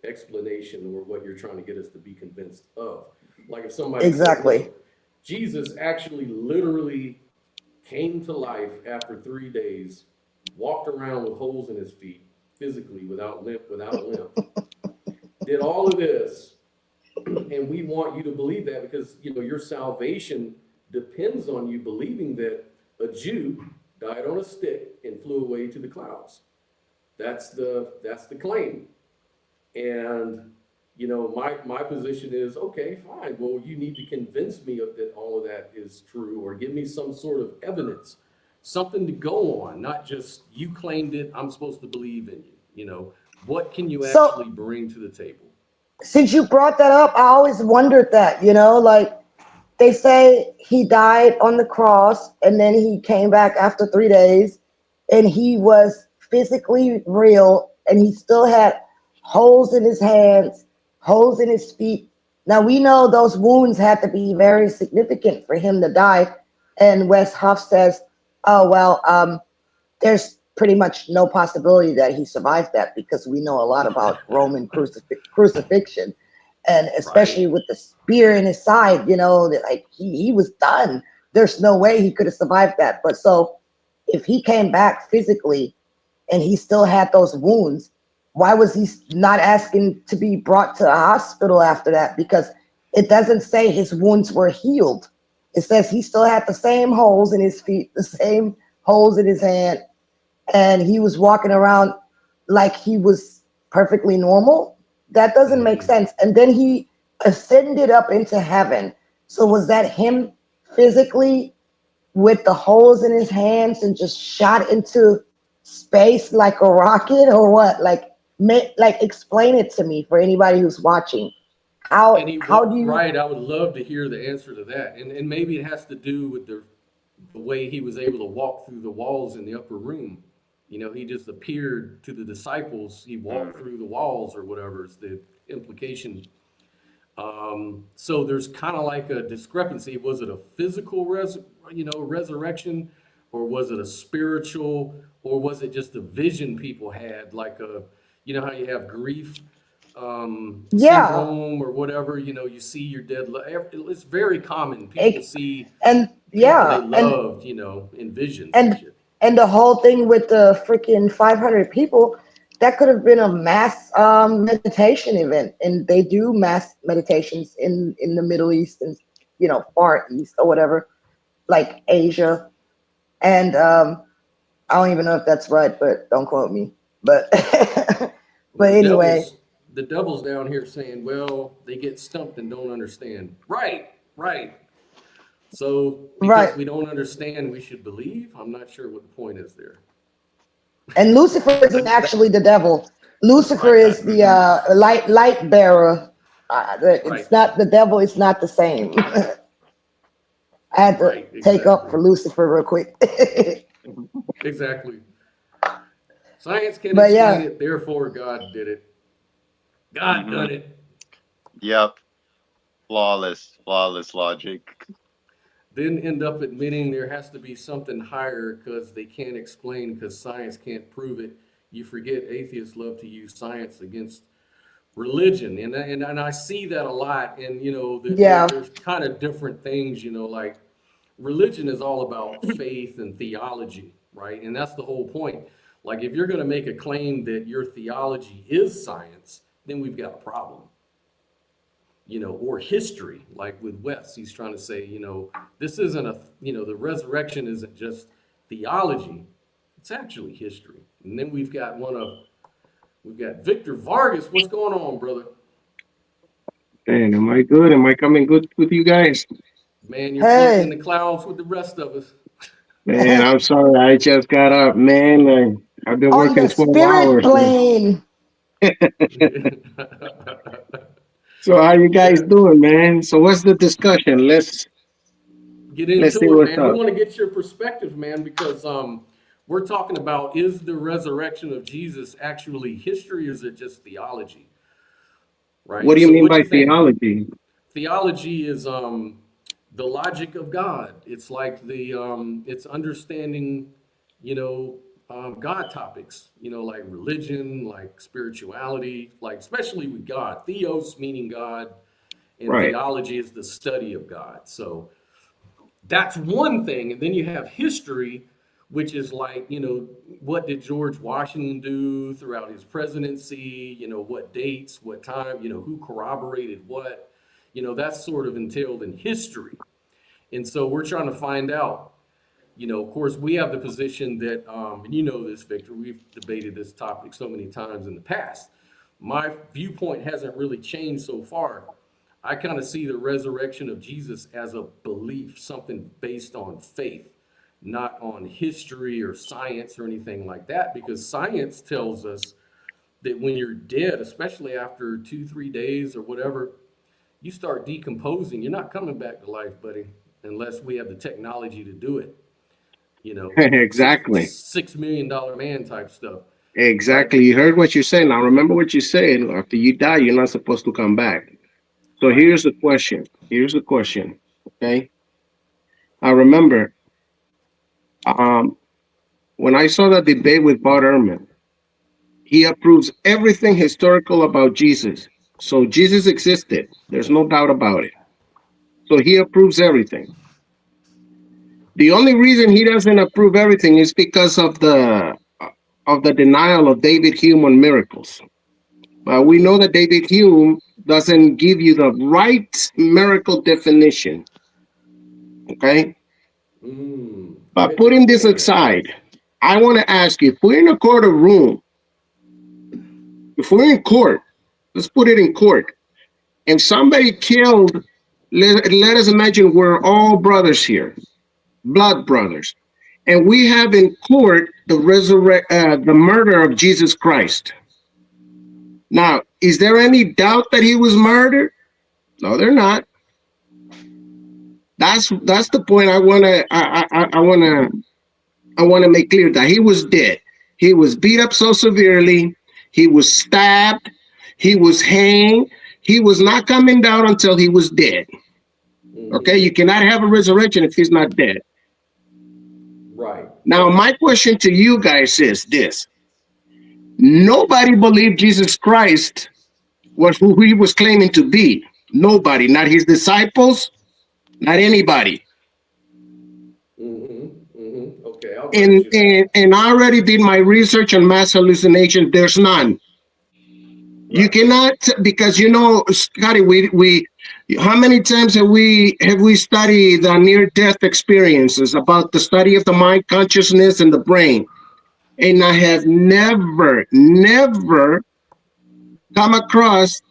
explanation or what you're trying to get us to be convinced of. Like if somebody said, Exactly. look, Jesus actually literally came to life after 3 days, walked around with holes in his feet, physically, without a limp, did all of this, and we want you to believe that because, you know, your salvation depends on you believing that a Jew died on a stick and flew away to the clouds. That's the claim. And, you know, my position is, okay, fine. Well, you need to convince me that all of that is true, or give me some sort of evidence, something to go on, not just you claimed it, I'm supposed to believe in you. You know, what can you So actually bring to the table? since you brought that up, I always wondered that, you know, like they say he died on the cross and then he came back after 3 days and he was physically real and he still had holes in his hands, holes in his feet. Now we know those wounds had to be very significant for him to die. And Wes Huff says, oh, well, there's pretty much no possibility that he survived that because we know a lot about Roman crucifixion. And especially Right. with the spear in his side, you know, that like he was done. There's no way he could have survived that. But so if he came back physically and he still had those wounds, why was he not asking to be brought to a hospital after that? Because it doesn't say his wounds were healed. It says he still had the same holes in his feet, the same holes in his hand, and he was walking around like he was perfectly normal. That doesn't make sense. And then he ascended up into heaven. So was that him physically with the holes in his hands and just shot into space like a rocket or what? Like, explain it to me for anybody who's watching. And How do you? right, I would love to hear the answer to that. And maybe it has to do with the way he was able to walk through the walls in the upper room. You know, he just appeared to the disciples. He walked through the walls or whatever is the implication. So there's kind of like a discrepancy. Was it a physical resurrection, or was it a spiritual, or was it just a vision people had, like you know how you have grief Yeah. syndrome or whatever, you know, you see your it's very common. People see And people they yeah, loved, you know, in visions and and shit. and the whole thing with the freaking 500 people, that could have been a mass meditation event, and they do mass meditations in the Middle East and, you know, Far East or whatever, like Asia. And I don't even know if that's right, but don't quote me. But Well, but anyway, the devil's down here saying, well, they get stumped and don't understand. Right, right. So because right. we don't understand, we should believe. I'm not sure what the point is there. And Lucifer isn't actually the devil. Lucifer Right, is the light bearer. right, It's not the devil. It's not the same. I had to right. take up Exactly, for Lucifer real quick. exactly. Science can But explain yeah, it, therefore God did it. God Hmm. done it. Yep. Flawless logic. Then end up admitting there has to be something higher because they can't explain, because science can't prove it. You forget atheists love to use science against religion, and I see that a lot. And you know, yeah, there's kind of different things. You know, like religion is all about faith and theology, right? And that's the whole point. Like if you're going to make a claim that your theology is science, then we've got a problem. You know, or history, like with Wes, he's trying to say, you know, this isn't the resurrection isn't just theology, it's actually history. And then we've got Victor Vargas. What's going on, brother? Man, am I good? Am I coming good with you guys? Man, you're floating in the hey, clouds with the rest of us. Man, I'm sorry. I just got up, man. I've been on working the 12 spirit hours, man. plane. So how you guys Yeah. doing, man? So what's the discussion? Let's Get see into it, what's man. We up. want to get your perspective, man, because we're talking about, is the resurrection of Jesus actually history, or is it just theology? What Right. do you So mean what do by you think? theology? Theology is the logic of God. It's like it's understanding, God topics, like religion, like spirituality, like especially with God. Theos meaning God, and Right. theology is the study of God. So that's one thing. And then you have history, which is like, what did George Washington do throughout his presidency? What dates, what time, who corroborated what? That's sort of entailed in history. And so we're trying to find out, of course, we have the position that, and you know this, Victor, we've debated this topic so many times in the past. My viewpoint hasn't really changed so far. I kind of see the resurrection of Jesus as a belief, something based on faith, not on history or science or anything like that, because science tells us that when you're dead, especially after 2, 3 days or whatever, you start decomposing. You're not coming back to life, buddy, unless we have the technology to do it. Six Exactly. $6 million man type stuff. Exactly. But You heard what you said. Now remember what you said. After you die, you're not supposed to come back. So right. here's the question. Here's the question. Okay. I remember um, when I saw that debate with Bart Ehrman, he approves everything historical about Jesus. So Jesus existed. There's no doubt about it. So he approves everything. The only reason he doesn't approve everything is because of the denial of David Hume on miracles. We know that David Hume doesn't give you the right miracle definition. Okay. Go But ahead and putting this explain that. aside, I want to ask you, if we're in a court of room, if we're in court, let's put it in court, and somebody killed, let us imagine we're all brothers here, blood brothers, and we have in court the murder of Jesus Christ. Now, is there any doubt that he was murdered? No, they're not. That's the point I want to make clear, that he was dead. He was beat up so severely. He was stabbed. He was hanged. He was not coming down until he was dead. Okay, you cannot have a resurrection if he's not dead. Right. Now, Right. my question to you guys is this: nobody believed Jesus Christ was who he was claiming to be. Nobody, not his disciples, not anybody. Okay, I'll grant you that. And I already did my research on mass hallucination. There's none. You Right. cannot, because Scotty, we how many times have we studied the near death experiences about the study of the mind, consciousness, and the brain? And I have never come across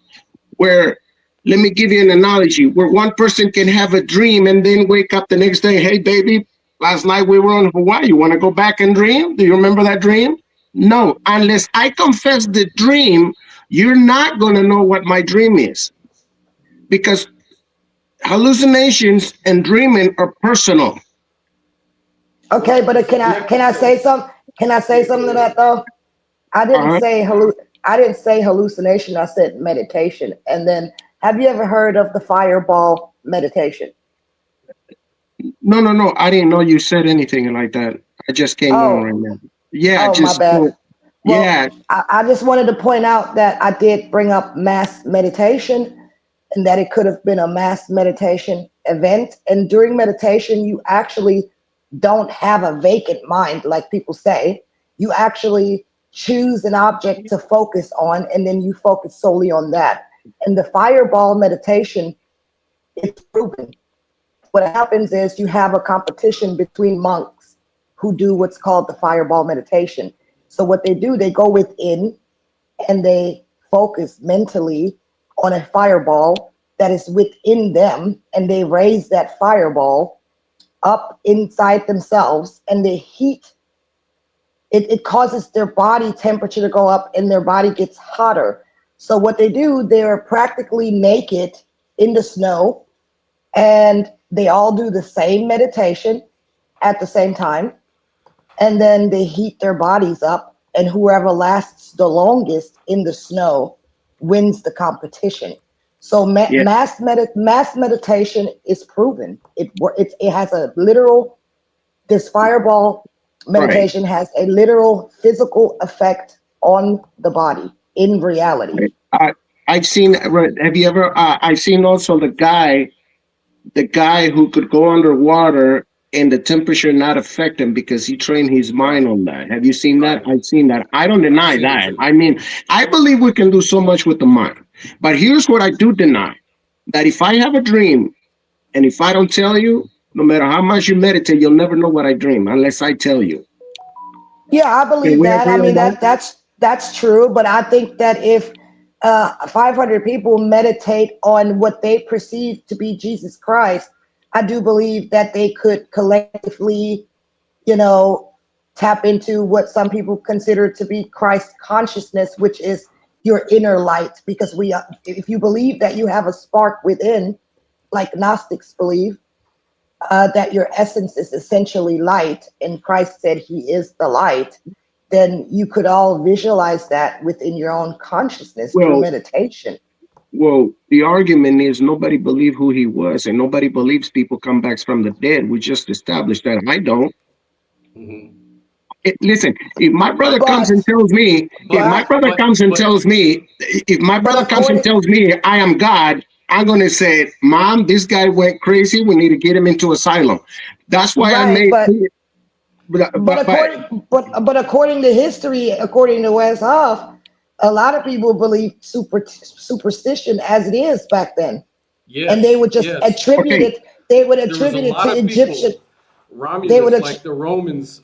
where, let me give you an analogy, where one person can have a dream and then wake up the next day, hey baby, last night we were in Hawaii, you want to go back and dream? Do you remember that dream? No, unless I confess the dream, you're not going to know what my dream is, because hallucinations and dreaming are personal. Okay, Right. but So can I say something? Can I say yeah, something go to ahead. that though? I didn't Uh-huh. say I didn't say hallucination. I said meditation. And then, have you ever heard of the fireball meditation? No, I didn't know you said anything like that. I just came on right Oh, now. Yeah, oh, my just bad. yeah. Well, I just wanted to point out that I did bring up mass meditation, and that it could have been a mass meditation event. And during meditation, you actually don't have a vacant mind like people say. You actually choose an object to focus on, and then you focus solely on that. And the fireball meditation, it's proven. What happens is you have a competition between monks who do what's called the fireball meditation. So what they do, they go within and they focus mentally on a fireball that is within them, and they raise that fireball up inside themselves, and they heat it causes their body temperature to go up, and their body gets hotter. So what they do, they're practically naked in the snow, and they all do the same meditation at the same time. And then they heat their bodies up, and whoever lasts the longest in the snow wins the competition. So Yeah. mass meditation is proven. It has a literal, this fireball meditation has a literal physical effect on the body in reality. I've seen. Have you ever? I've seen also the guy who could go underwater and the temperature not affect him because he trained his mind on that. Have you seen that? Right. I've seen that. I don't deny I've seen it that. too. I mean, I believe we can do so much with the mind. But here's what I do deny: that if I have a dream and if I don't tell you, no matter how much you meditate, you'll never know what I dream unless I tell you. Yeah, I Can believe we that. I agree on mean, that? that's true. But I think that if 500 people meditate on what they perceive to be Jesus Christ, I do believe that they could collectively, you know, tap into what some people consider to be Christ consciousness, which is your inner light. Because if you believe that you have a spark within, like Gnostics believe, that your essence is essentially light, and Christ said he is the light, then you could all visualize that within your own consciousness through Well, meditation. Well, the argument is nobody believed who he was, and nobody believes people come back from the dead. We just established that. I don't. Mhm. Listen, if my brother comes and But tells me, if my but brother comes and tells me, if my but brother comes and according tells me I am God, I'm going to say, Mom, this guy went crazy. We need to get him into asylum. That's why I right, made. But but according to history, according to Wes Huff, a lot of people believe superstition as it is back then, and they Yes, would just yes. attribute okay, it. They would There was a attribute it lot to of Egyptian. people. They would Romulus, like the Romans,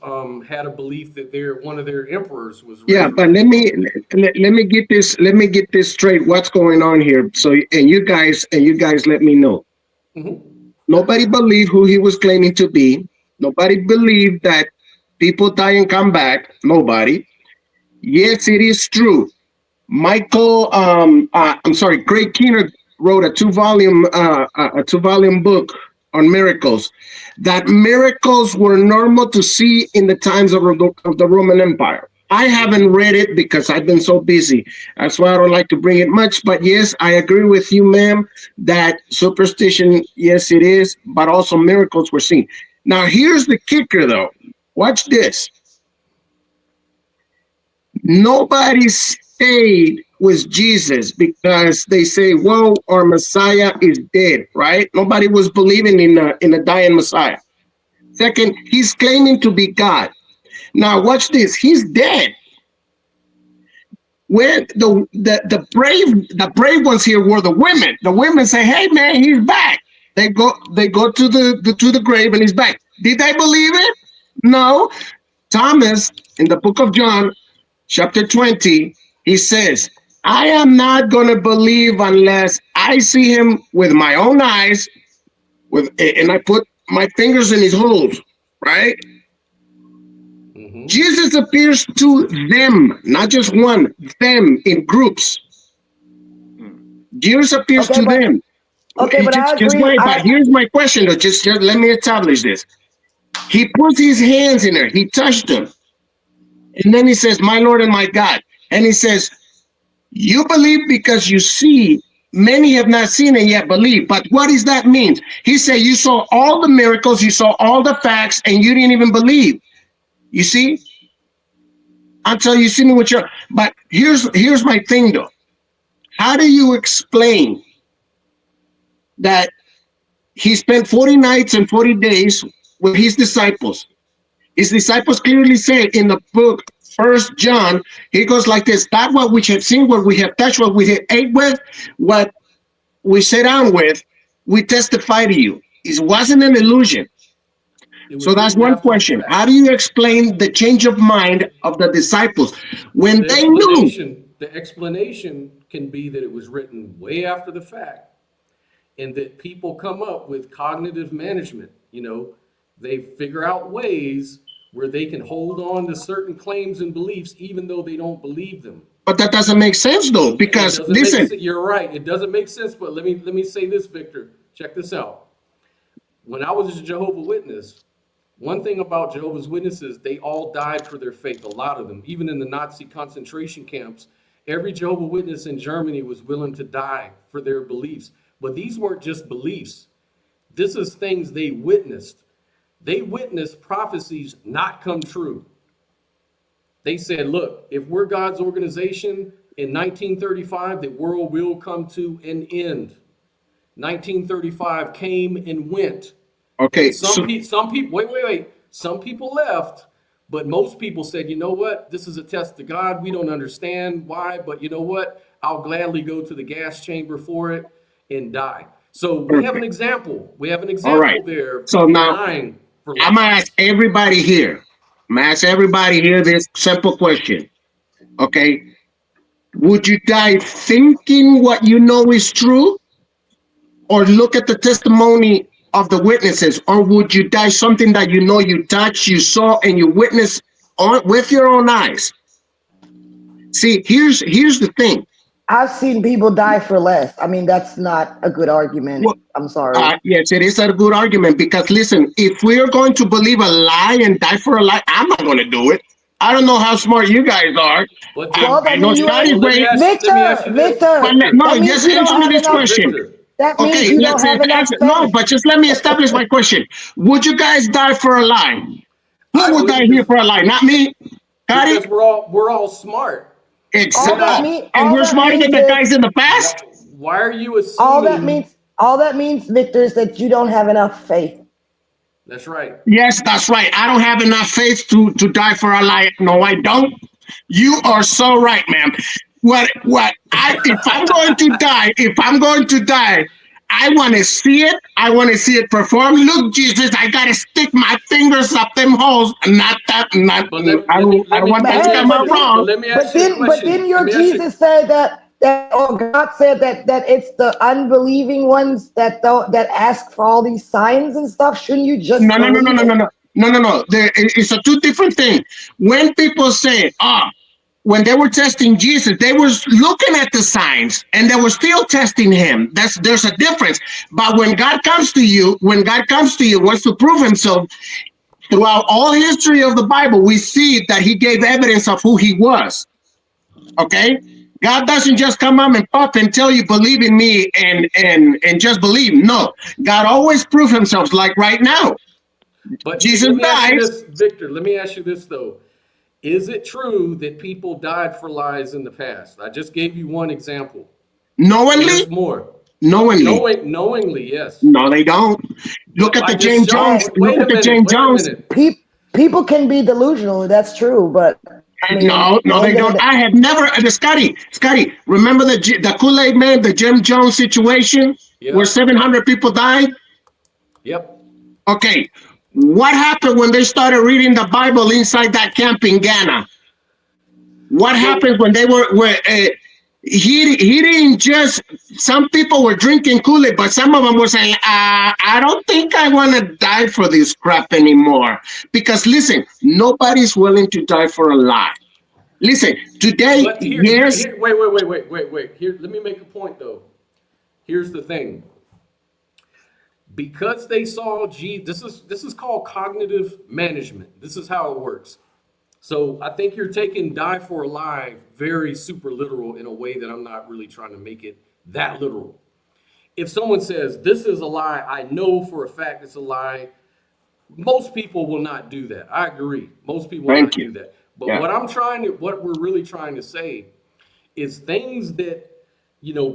had a belief that one of their emperors was yeah, but resurrected from the dead. let me get this straight. What's going on here? So and you guys let me know. Mhm. Nobody believed who he was claiming to be. Nobody believed that people die and come back. Nobody. Yes, it is true. I'm sorry, Greg Keener wrote a 2 volume book on miracles. That miracles were normal to see in the times of the Roman Empire. I haven't read it because I've been so busy. That's why I don't like to bring it much. But yes, I agree with you, ma'am, that superstition, yes, it is, but also miracles were seen. Now, here's the kicker, though. Watch this. Nobody stayed with Jesus because they say, "Whoa, our Messiah is dead." Right? Nobody was believing in a dying Messiah. Second, he's claiming to be God. Now, watch this. He's dead. Where the brave ones here were the women. The women say, "Hey, man, he's back." They go to the grave and he's back. Did they believe it? No. Thomas in the book of John chapter 20, he says, I am not going to believe unless I see him with my own eyes, and I put my fingers in his holes, right? Mhm. Jesus appears to them, not just one, them in groups. Jesus appears okay, to them. but I Just agree. wait, but here's my question, though. Just let me establish this. He puts his hands in there, he touched them, and then he says, my Lord and my God. And he says, you believe because you see. Many have not seen and yet believe. But what does that mean? He said you saw all the miracles, you saw all the facts, and you didn't even believe. You see? Until you see me with your. But here's my thing though. How do you explain that he spent 40 nights and 40 days with his disciples? His disciples clearly say in the book, 1 John, he goes like this, not what we have seen, what we have touched, what we have ate with, what we sat down with, we testify to you. It wasn't an illusion. It So was that's written one after the question. How fact. do you explain the change of mind of the disciples Well, when the they knew? explanation can be that it was written way after the fact, and that people come up with cognitive management. They figure out ways where they can hold on to certain claims and beliefs even though they don't believe them. But that doesn't make sense though, because listen, You're right. It doesn't make sense. But let me say this, Victor. Check this out. When I was a Jehovah's Witness, one thing about Jehovah's Witnesses, they all died for their faith. A lot of them, even in the Nazi concentration camps, every Jehovah's Witness in Germany was willing to die for their beliefs. But these weren't just beliefs. This is things they witnessed. They witnessed prophecies not come true. They said, look, if we're God's organization in 1935, the world will come to an end. 1935 came and went. okay, And some people, wait. Some people left, but most people said, you know what? This is a test to God. We don't understand why, but you know what? I'll gladly go to the gas chamber for it and die. So we have an example. We have an example right. there. So now, dying for I'm gonna ask everybody here. This simple question. Okay. Would you die thinking what you know is true? Or look at the testimony of the witnesses? Or would you die something that you know you touched, you saw, and you witnessed with your own eyes? See, here's the thing. I've seen people die for less. I mean, that's not a good argument. Well, I'm sorry. Yes, it is a good argument, because listen, if we are going to believe a lie and die for a lie, I'm not going to do it. I don't know how smart you guys are. But I know Scotty's way. Victor, No, just answer me this question. That means Okay, you don't have enough answer. faith. No, but just let me establish my question. Would you guys die for a lie? Who would die here for a lie? Not me. Got because it? we're all smart. Exactly. And we're smarter than the guys in the past? Why are you assuming? All that means, Victor, is that you don't have enough faith. That's right. Yes, that's right. I don't have enough faith to die for a lie. No, I don't. You are so right, ma'am. If I'm going to die, I want to see it. I want to see it perform. Look, Jesus, I got to stick my fingers up them holes. Not that. I don't want that to come out wrong. But didn't your Jesus say that or God said that it's the unbelieving ones that ask for all these signs and stuff? Shouldn't you just No. It's a two different thing. When people say, when they were testing Jesus, they were looking at the signs and they were still testing him. There's a difference. But when God comes to you, wants to prove himself, throughout all history of the Bible, we see that he gave evidence of who he was. Okay? God doesn't just come up and pop and tell you, believe in me and just believe. No, God always proved himself, like right now. But Jesus died. Victor, let me ask you this though. Is it true that people died for lies in the past? I just gave you one example. Knowingly? There's more. Knowingly, yes. No, they don't. Look at the James Jones. Wait a minute. People can be delusional. That's true, but I mean, no, they don't. I have never. Scotty, remember the Kool-Aid Man, the Jim Jones situation, where 700 people died? Yep. Okay. What happened when they started reading the Bible inside that camp in Ghana? What happened when they were he didn't just, some people were drinking Kool-Aid, but some of them were saying, I don't think I want to die for this crap anymore. Because listen, nobody's willing to die for a lie. Listen, today, wait. Here, let me make a point though. Here's the thing. Because they saw this is called cognitive management. This is how it works. So I think you're taking die for a lie very super literal in a way that I'm not really trying to make it that literal. If someone says this is a lie, I know for a fact it's a lie. Most people will not do that. I agree. Most people will not do that. But what we're really trying to say is things that,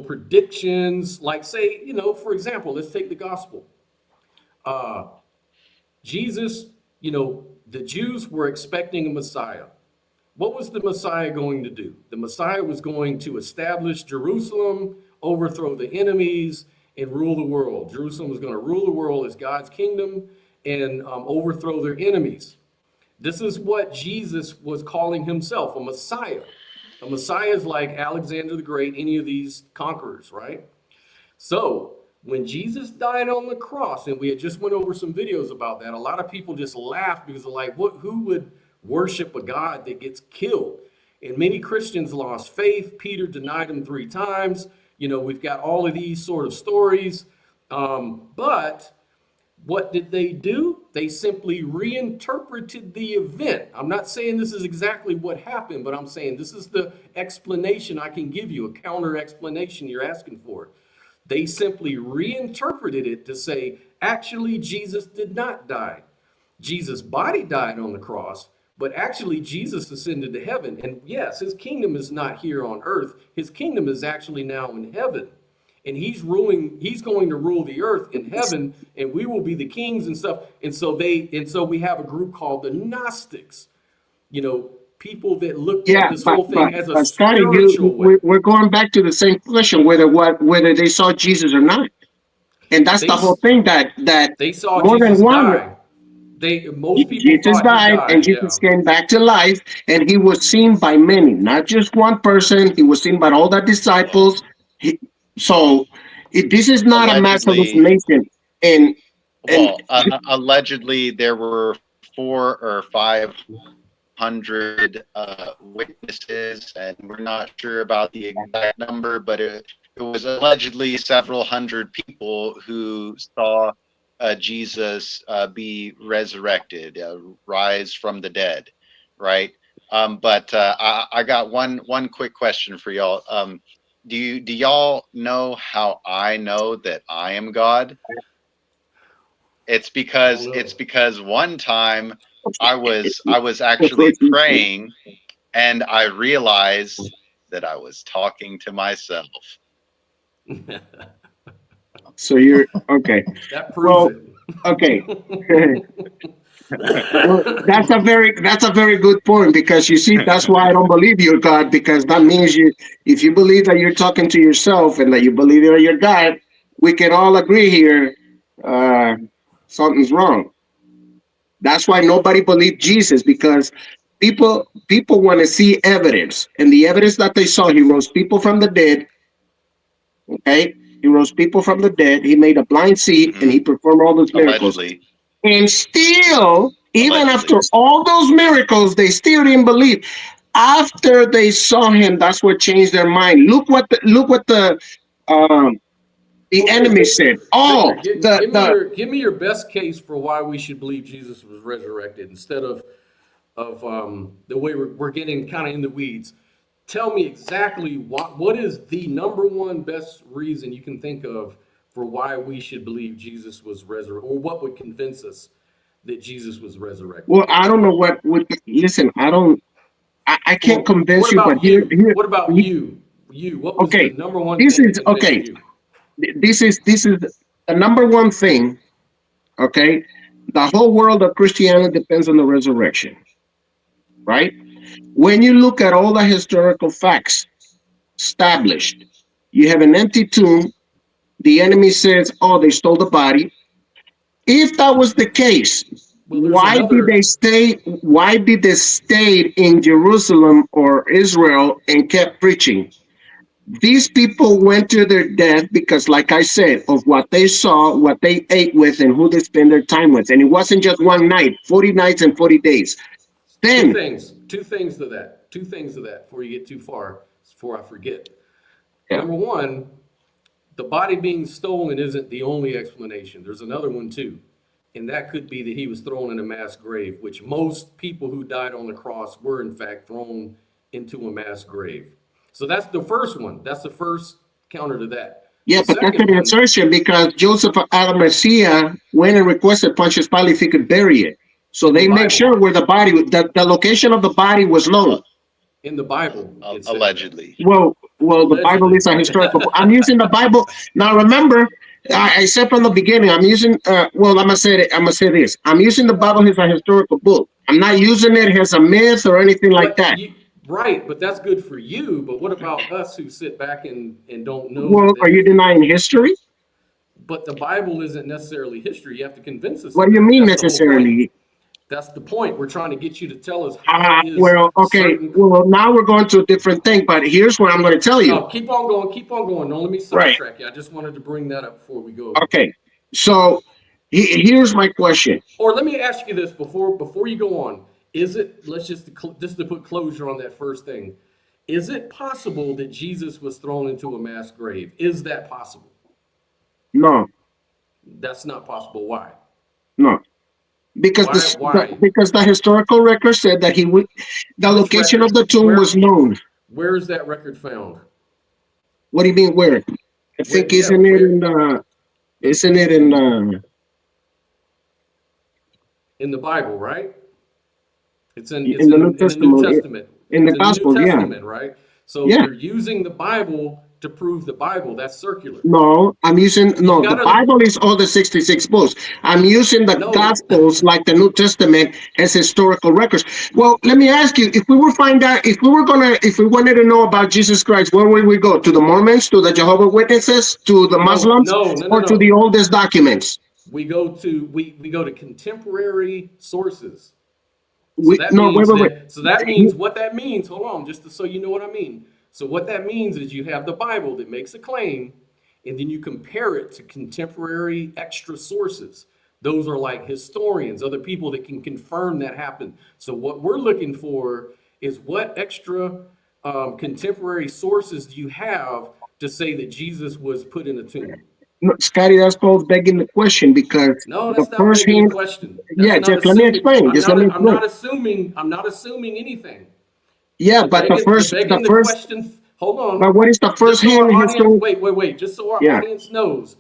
predictions, like say, for example, let's take the gospel. Jesus, the Jews were expecting a Messiah. What was the Messiah going to do? The Messiah was going to establish Jerusalem, overthrow the enemies, and rule the world. Jerusalem was going to rule the world as God's kingdom and overthrow their enemies. This is what Jesus was calling himself, a Messiah. A Messiah is like Alexander the Great, any of these conquerors, right? So when Jesus died on the cross, and we had just went over some videos about that, a lot of people just laughed because they're like, who would worship a God that gets killed? And many Christians lost faith. Peter denied him 3 times. You know, we've got all of these sort of stories. But what did they do? They simply reinterpreted the event. I'm not saying this is exactly what happened, but I'm saying this is the explanation I can give you, a counter explanation you're asking for. They simply reinterpreted it to say, actually, Jesus did not die. Jesus' body died on the cross, but actually Jesus ascended to heaven. And yes, his kingdom is not here on earth. His kingdom is actually now in heaven. And he's going to rule the earth in heaven, and we will be the kings and stuff. And so we have a group called the Gnostics, you know, people that looked at this whole thing as a Scotty, spiritual way. we're going back to the same question, whether they saw Jesus or not. And that's the whole thing that they saw more Jesus than one, die. Most people Jesus thought he died, and Jesus came back to life, and he was seen by many, not just one person. He was seen by all the disciples. This is not a mass Allegedly, hallucination. And well, allegedly there were 400 or 500 witnesses, and we're not sure about the exact number, but it was allegedly several hundred people who saw Jesus be resurrected, rise from the dead, right? But I got one quick question for y'all. Do y'all know how I know that I am God? It's because one time I was actually praying, and I realized that I was talking to myself. So you're okay. That proves it. Okay. Well, that's a very good point, because you see, that's why I don't believe you're God, because that means if you believe that you're talking to yourself and that you believe that you're God, we can all agree here something's wrong. That's why nobody believed Jesus, because people want to see evidence, and the evidence that they saw, he rose people from the dead. Okay, he rose people from the dead. He made a blind see, and he performed all those miracles. Allegedly. And still, even after all those miracles, they still didn't believe. After they saw him, that's what changed their mind. Look what the enemy said. Oh, Victor, give me your best case for why we should believe Jesus was resurrected instead of the way we're getting kind of in the weeds. Tell me exactly what is the number one best reason you can think of for why we should believe Jesus was resurrected, or what would convince us that Jesus was resurrected? Well, I don't know what would listen. I can't convince you. But here, what about you? What was the number one this thing is okay. This is the number one thing. Okay, the whole world of Christianity depends on the resurrection, right? When you look at all the historical facts established, you have an empty tomb. The enemy says, "Oh, they stole the body." If that was the case, why did they stay? Why did they stay in Jerusalem or Israel and kept preaching? These people went to their death because, like I said, of what they saw, what they ate with, and who they spent their time with. And it wasn't just one night, 40 nights and 40 days. Then two things to that before you get too far, before I forget. Yeah. Number one, the body being stolen isn't the only explanation. There's another one too. And that could be that he was thrown in a mass grave, which most people who died on the cross were in fact thrown into a mass grave. So that's the first one. That's the first counter to that. Yeah, but that's an assertion, because Joseph of Arimathea went and requested Pontius Pilate if he could bury it. So they make sure where the body, the location of the body was known. In the Bible, allegedly. Well, the Bible is a historical. I'm using the Bible now. Remember, I said from the beginning, I'm using. I'm gonna say this. I'm using the Bible as a historical book. I'm not using it as a myth or anything like that. Right, but that's good for you. But what about us who sit back and don't know? Well, are you denying history? But the Bible isn't necessarily history. You have to convince us. What do you mean necessarily? That's the point. We're trying to get you to tell us. Well, now we're going to a different thing, but here's what I'm going to tell you. No, keep on going. Don't let me sidetrack you. I just wanted to bring that up before we go. Okay, so here's my question. Or let me ask you this before you go on. Is it, let's just to put closure on that first thing, is it possible that Jesus was thrown into a mass grave? Is that possible? No, That's not possible. Why? no. Because Why? because the historical record said that he would, the Which location record? of the tomb was known. Where is that record found? What do you mean where? I think Yeah, isn't it where? In the Bible, right? It's in in the New in the New Testament, Testament. in the It's in the New Gospel? Yeah, Testament, right? So yeah. you're using the Bible to prove the Bible. That's circular. No, I'm using You the gotta Bible is all the 66 books. I'm using the no. Gospels like the New Testament as historical records. Well, let me ask you: if we wanted to know about Jesus Christ, where would we go? To the Mormons, to the Jehovah's Witnesses, to the Muslims, or to the No. oldest documents? We go to contemporary sources. So We that no, means wait. what that means, hold on, so you know what I mean. So what that means is you have the Bible that makes a claim, and then you compare it to contemporary extra sources. Those are like historians, other people that can confirm that happened. So what we're looking for is what extra contemporary sources do you have to say that Jesus was put in a tomb? No, Scotty, that's called begging the question because No, the that's not first begging the hand. question. That's Yeah, not just let me assuming. explain. Just let me explain. I'm not assuming anything. Yeah, but Begging the question. Hold on. but what is the Just first so our hand audience, history? wait. Just so our Yeah. audience knows,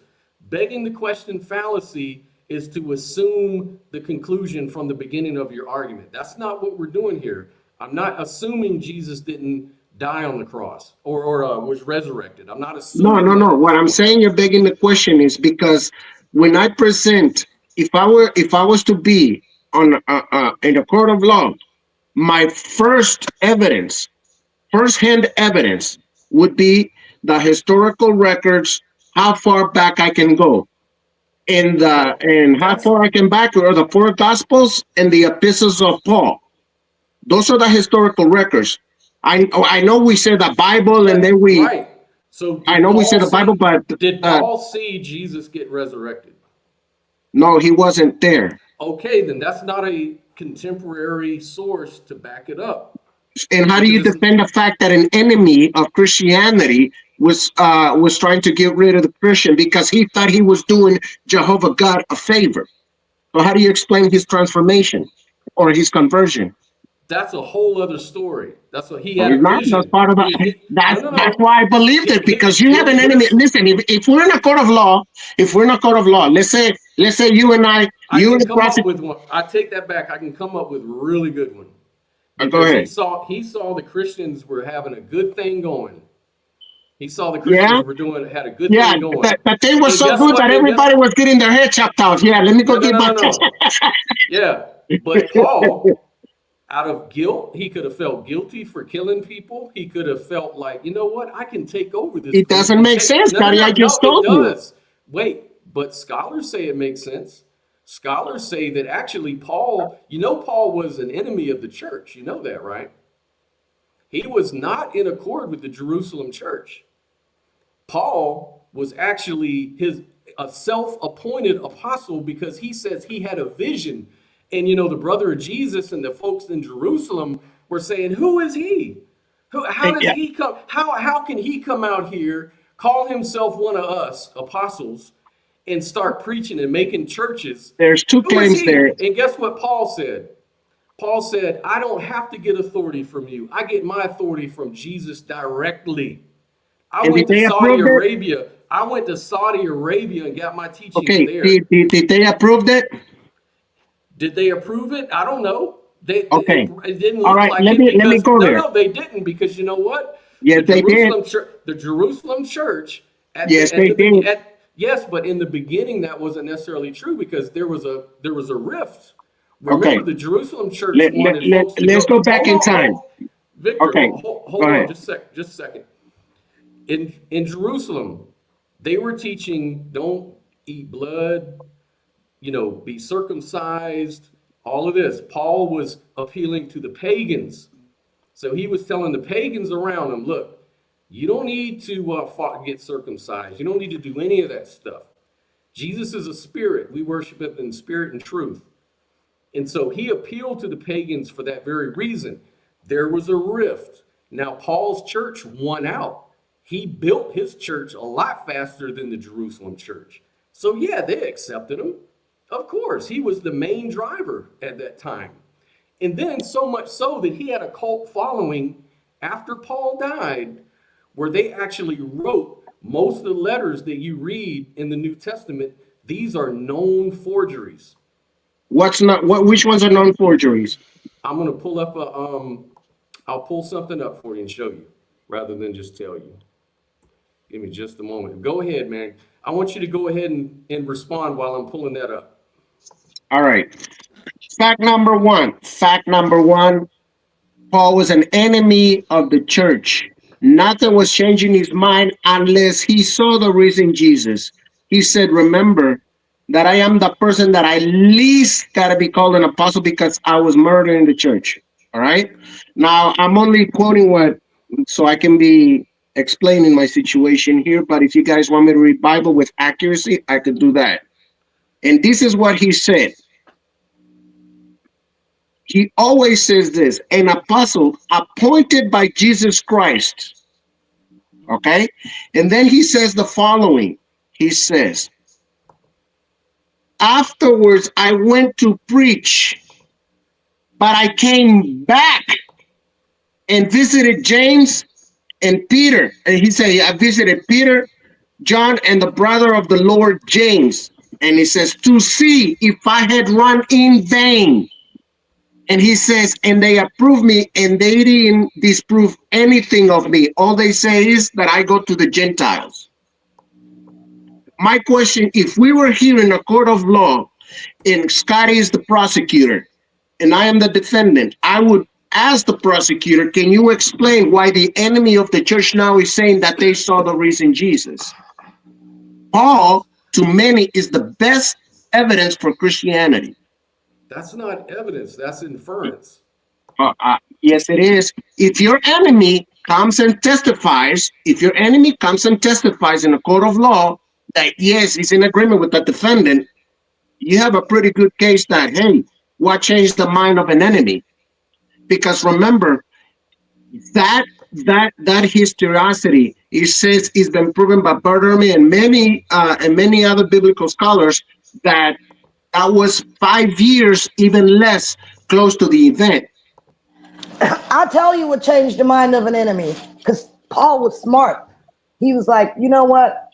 begging the question fallacy is to assume the conclusion from the beginning of your argument. That's not what we're doing here. I'm not assuming Jesus didn't die on the cross or was resurrected. I'm not No, assuming that at What this I'm point. saying you're begging the question is because when I present, if I was to be on in a court of law, my first hand evidence would be the historical records, how far back I can go, Well, and how that's far I can back are the four gospels and the epistles of Paul. Those are the historical records. I know we say the Bible and then we right. So I know we say the Bible, but did Paul see Jesus get resurrected? no, he wasn't there. Okay, then that's not a contemporary source to back it up And how do because you it's defend the fact that an enemy of Christianity was trying to get rid of the Christian because he thought he was doing Jehovah God a favor? So how do you explain his transformation or his conversion? that's a whole other story. That's what he No, had he's a not. That's vision. part of He, the. he That's why I believed it because you have an enemy. Here's Listen, if we're in a court of law, let's say you and I, I you and can the come up prosecutor. with one. I take that back. I can come up with a really good one Go because ahead. he saw the Christians were having a good thing going. He saw the Yeah, Christians had a good yeah. thing going. That thing was And so guess good what? that everybody was getting their head chopped off. Yeah, let me go get my. No. Yeah, but Paul, out of guilt, he could have felt guilty for killing people. He could have felt like, you know what, I can take over this It group doesn't and make take. sense, Scotty. I No, just it told you. does. Wait, but scholars say it makes sense. Scholars say that actually Paul, Paul was an enemy of the church. You know that, right? He was not in accord with the Jerusalem church. Paul was actually a self-appointed apostle because he says he had a vision. And the brother of Jesus and the folks in Jerusalem were saying, "Who is he? How does Yeah. he come? How can he come out here, call himself one of us apostles, and start preaching and making churches? There's two Who is claims there. he?" And guess what Paul said? Paul said, "I don't have to get authority from you. I get my authority from Jesus directly. I And did went to they Saudi approve it? Arabia. I went to Saudi Arabia and got my teachings Okay. there." Did they approve it? Did they approve it? I don't know. Okay. It didn't All look right. like it Let me because go there. they didn't because you know what? Yes, they did. The Jerusalem church Yes, they did. yes, but in the beginning that wasn't necessarily true because there was a rift. Okay. Remember, the Jerusalem church wanted folks to Let's go. go back Hold in on, time. Victor. Okay. Hold Go on, ahead. just a second. In Jerusalem, they were teaching don't eat blood, be circumcised, all of this. Paul was appealing to the pagans. So he was telling the pagans around him, look, you don't need to get circumcised. You don't need to do any of that stuff. Jesus is a spirit. We worship him in spirit and truth. And so he appealed to the pagans for that very reason. There was a rift. Now, Paul's church won out. He built his church a lot faster than the Jerusalem church. So, yeah, they accepted him. Of course, he was the main driver at that time. And then so much so that he had a cult following after Paul died, where they actually wrote most of the letters that you read in the New Testament. These are known forgeries. Which ones are known forgeries? I'm gonna pull up I'll pull something up for you and show you, rather than just tell you. Give me just a moment. Go ahead, man. I want you to go ahead and respond while I'm pulling that up. All right. Fact number one. Paul was an enemy of the church. Nothing was changing his mind unless he saw the risen Jesus. He said, remember that I am the person that I least got to be called an apostle because I was murdered in the church. All right. Now, I'm only quoting so I can be explaining my situation here. But if you guys want me to read Bible with accuracy, I could do that. And this is what he said. He always says this, an apostle appointed by Jesus Christ. Okay? And then he says the following. He says, afterwards I went to preach, but I came back and visited James and Peter. And he said, I visited Peter, John, and the brother of the Lord James. And he says, to see if I had run in vain. And he says, and they approved me, and they didn't disprove anything of me. All they say is that I go to the Gentiles. My question, if we were here in a court of law, and Scotty is the prosecutor, and I am the defendant, I would ask the prosecutor, can you explain why the enemy of the church now is saying that they saw the risen Jesus? Paul, to many, is the best evidence for Christianity. That's not evidence, that's inference. Yes, it is. If your enemy comes and testifies, in a court of law that, yes, he's in agreement with the defendant, you have a pretty good case that, hey, what changed the mind of an enemy? Because remember, that historicity, it says, it's been proven by Berterman and many other biblical scholars that was 5 years, even less, close to the event. I'll tell you what changed the mind of an enemy, because Paul was smart. He was like, you know what?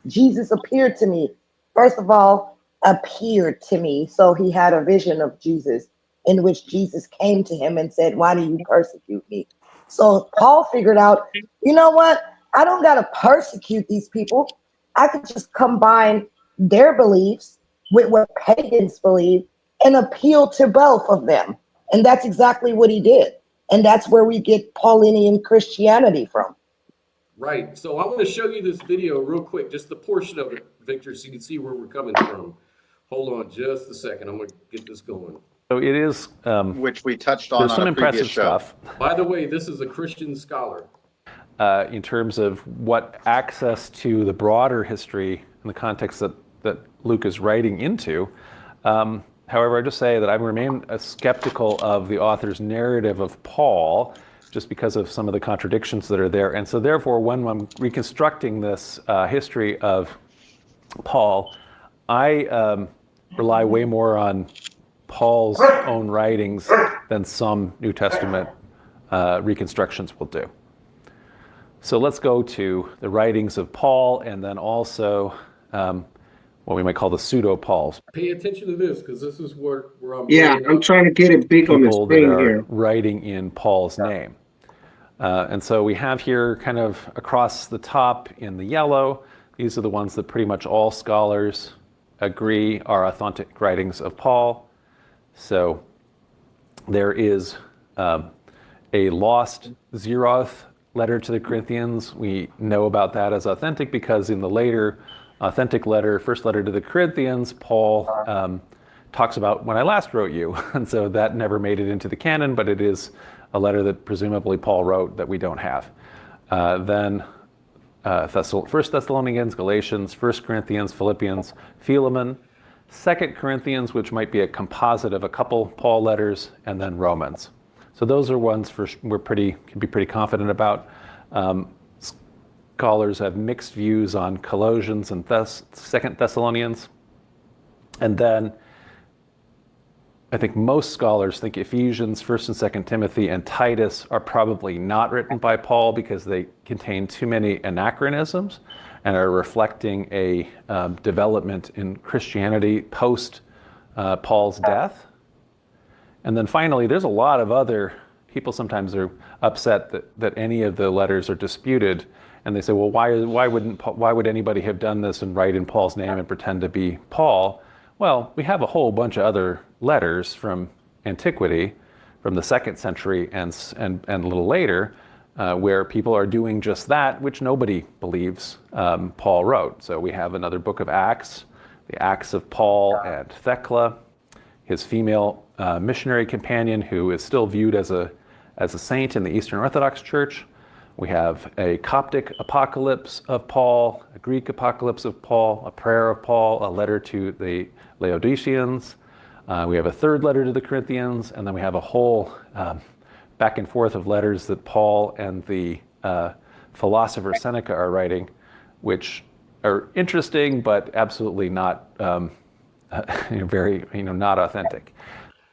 Jesus appeared to me. First of all, appeared to me. So he had a vision of Jesus in which Jesus came to him and said, why do you persecute me? So Paul figured out, you know what? I don't got to persecute these people. I could just combine their beliefs with what pagans believe and appeal to both of them. And that's exactly what he did. And that's where we get Paulinian Christianity from. Right. So I want to show you this video real quick, just the portion of it, Victor, so you can see where we're coming from. Hold on just a second. I'm going to get this going. So it is, which we touched on there's some a previous impressive show. stuff By the way, this is a Christian scholar. in terms of what access to the broader history in the context that Luke is writing into. However, I just say that I remain skeptical of the author's narrative of Paul, just because of some of the contradictions that are there. And so therefore, when I'm reconstructing this history of Paul, I rely way more on Paul's own writings than some New Testament reconstructions will do. So let's go to the writings of Paul, and then also what we might call the pseudo-Pauls. Pay attention to this, because this is where I'm I'm trying to get it big on the People that screen are here. writing in Paul's name. And so we have here kind of across the top in the yellow, these are the ones that pretty much all scholars agree are authentic writings of Paul. So there is a lost Zeroth letter to the Corinthians. We know about that as authentic because in the later authentic letter, first letter to the Corinthians, Paul talks about when I last wrote you. And so that never made it into the canon, but it is a letter that presumably Paul wrote that we don't have. Then First Thessalonians, Galatians, 1 Corinthians, Philippians, Philemon, 2 Corinthians, which might be a composite of a couple Paul letters, and then Romans. So those are ones can be pretty confident about. Scholars have mixed views on Colossians and 2 Thessalonians. And then I think most scholars think Ephesians, 1st and 2nd Timothy, and Titus are probably not written by Paul because they contain too many anachronisms and are reflecting a development in Christianity post Paul's death. And then finally, there's a lot of other people sometimes are upset that any of the letters are disputed, and they say, well, why would anybody have done this and write in Paul's name and pretend to be Paul? Well, we have a whole bunch of other letters from antiquity, from the 2nd century and a little later, where people are doing just that, which nobody believes Paul wrote. So we have another book of Acts, the Acts of Paul and Thecla, his female missionary companion who is still viewed as a saint in the Eastern Orthodox Church. We have a Coptic apocalypse of Paul, a Greek apocalypse of Paul, a prayer of Paul, a letter to the Laodiceans. We have a third letter to the Corinthians, and then we have a whole back and forth of letters that Paul and the philosopher Seneca are writing, which are interesting, but absolutely not not authentic.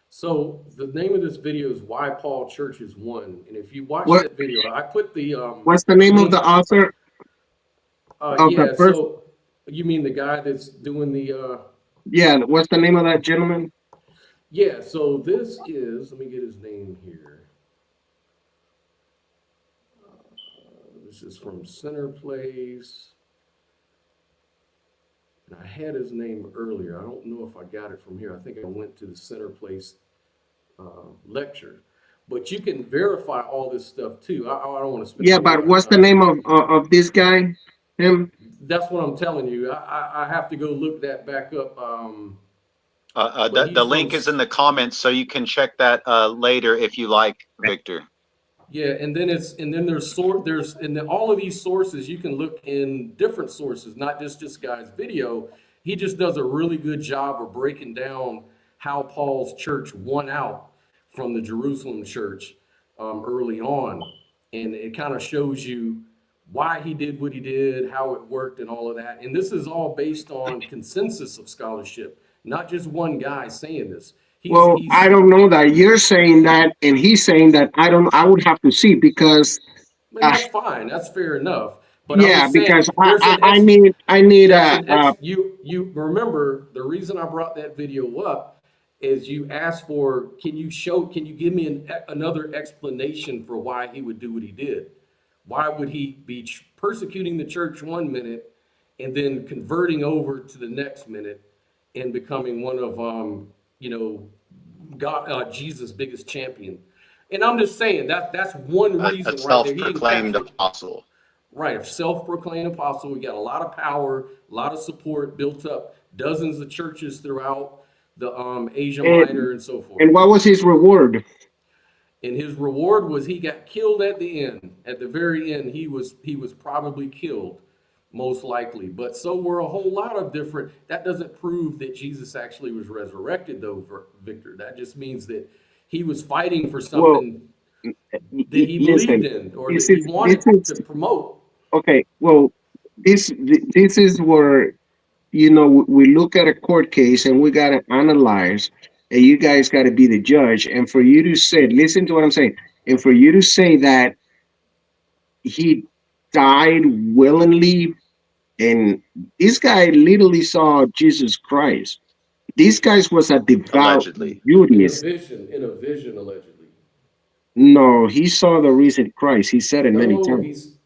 So the name of this video is Why Paul Churches Won. And if you watch What- that video, I put the What's the name of the author? yeah, the first- so you mean the guy that's doing the Yeah, what's the name of that gentleman? yeah, so this is, let me get his name here. This is from Center Place. And I had his name earlier. I don't know if I got it from here. I think I went to the Center Place lecture. But you can verify all this stuff too. I don't want to spend. Yeah, but what's the name of this guy? Him? That's what I'm telling you. I have to go look that back up. The link is in the comments, so you can check that later if you like, Victor. Yeah, and then all of these sources you can look in different sources, not just this guy's video. He just does a really good job of breaking down how Paul's church won out from the Jerusalem church early on, and it kind of shows you why he did what he did, how it worked, and all of that. And this is all based on consensus of scholarship, not just one guy saying this. I don't know that you're saying that, and he's saying that. I would have to see because. That's fine. That's fair enough. But Yeah, I'm saying, because there's an I need you remember the reason I brought that video up is you asked for, can you give me another explanation for why he would do what he did? Why would he be persecuting the church one minute and then converting over to the next minute and becoming one of Jesus' biggest champion? And I'm just saying that's one reason. A self-proclaimed apostle. Right, a self-proclaimed apostle. We got a lot of power, a lot of support built up, dozens of churches throughout the Asia Minor and so forth. And what was his reward? And his reward was he got killed at the end. At the very end, he was probably killed, most likely. But so were a whole lot of different. That doesn't prove that Jesus actually was resurrected, though, Victor. That just means that he was fighting for something that he believed in or that he wanted to promote. Okay, well, this is where, we look at a court case and we got to analyze, and you guys got to be the judge. And for you to say, listen to what I'm saying, and for you to say that he died willingly, and this guy literally saw Jesus Christ. These guys was a devout Judaist. In a vision, allegedly. No, he saw the risen Christ. He said it many times.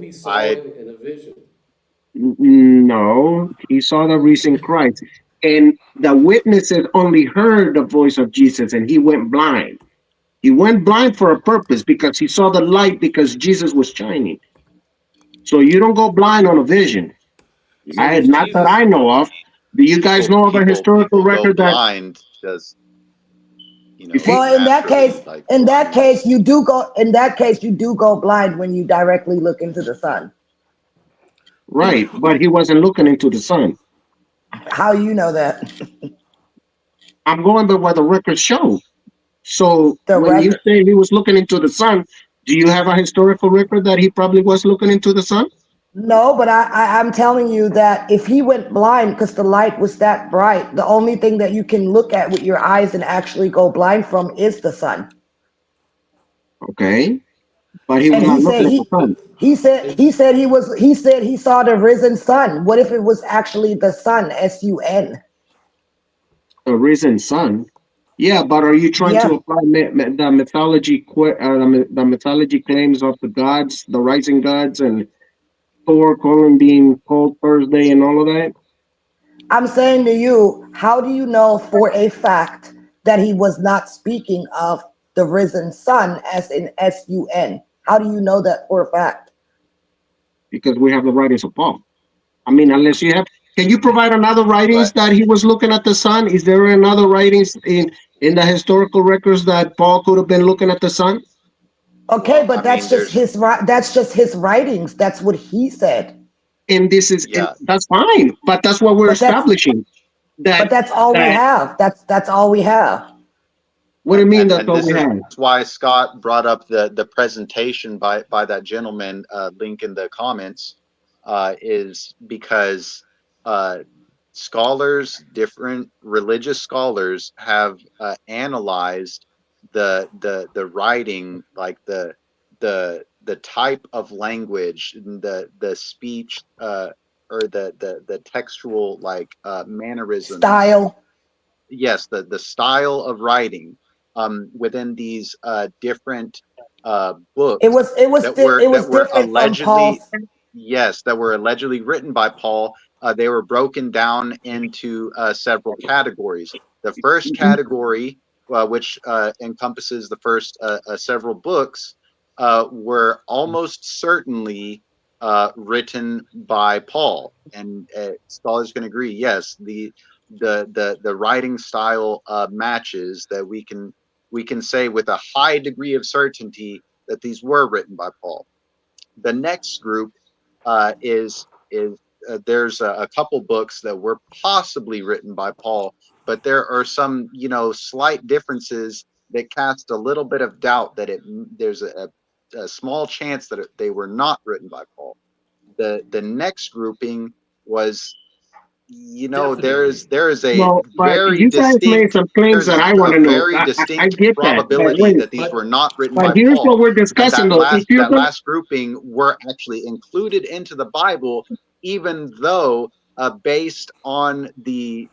He saw it in a vision. No, he saw the risen Christ. And the witnesses only heard the voice of Jesus, and he went blind. He went blind for a purpose, because he saw the light, because Jesus was shining. So you don't go blind on a vision. So Not that I know of. Do you guys know of a historical record that? Blind does, Well, in that case, you do go blind when you directly look into the sun. Right, but he wasn't looking into the sun. How you know that? I'm going by what the records show. So The when you record. say he was looking into the sun, do you have a historical record that he probably was looking into the sun? No, but I'm telling you that if he went blind because the light was that bright, the only thing that you can look at with your eyes and actually go blind from is the sun. Okay, but he was And not looking at the sun. he said he saw the risen sun. What if it was actually the sun, sun? The risen sun. Yeah, but are you trying to Yeah. apply the mythology, the mythology claims of the gods, the rising gods, and Thor calling being called Thursday and all of that? I'm saying to you, how do you know for a fact that he was not speaking of the risen sun as in sun? How do you know that for a fact? Because we have the writings of Paul. I mean, unless you have, can you provide another writings But that he was looking at the sun? Is there another writings in the historical records that Paul could have been looking at the sun? Okay, well, I but mean, there's that's just his writings. That's what he said. And this is, and yeah, that's fine, but that's what we're But that's establishing. but That that's all we that have. That's all we have. what do you mean that's and all this we is have? why Scott brought up the presentation by that gentleman, link in the comments, is because scholars, different religious scholars, have analyzed the writing, like the type of language, and the speech, or the textual, like, mannerisms. Style. Yes, the style of writing, within these different It books was it was that di- were it was different from allegedly, Paul's. yes, that were allegedly written by Paul. They were broken down into several categories. The first category, which encompasses the first several books, were almost certainly written by Paul, and scholars can agree. Yes, the writing style matches, that we can say with a high degree of certainty that these were written by Paul. The next group is there's a couple books that were possibly written by Paul, but there are some, slight differences that cast a little bit of doubt that there's a small chance that they were not written by Paul. The next grouping was, Definitely. there is a Well, but very you guys made distinct some claims there's that I want a to know. very I distinct get that, but probability wait, that these But were not written but by here's what Paul, we're and discussing though. If you're that gonna, last grouping were actually included into the Bible, even though, based on the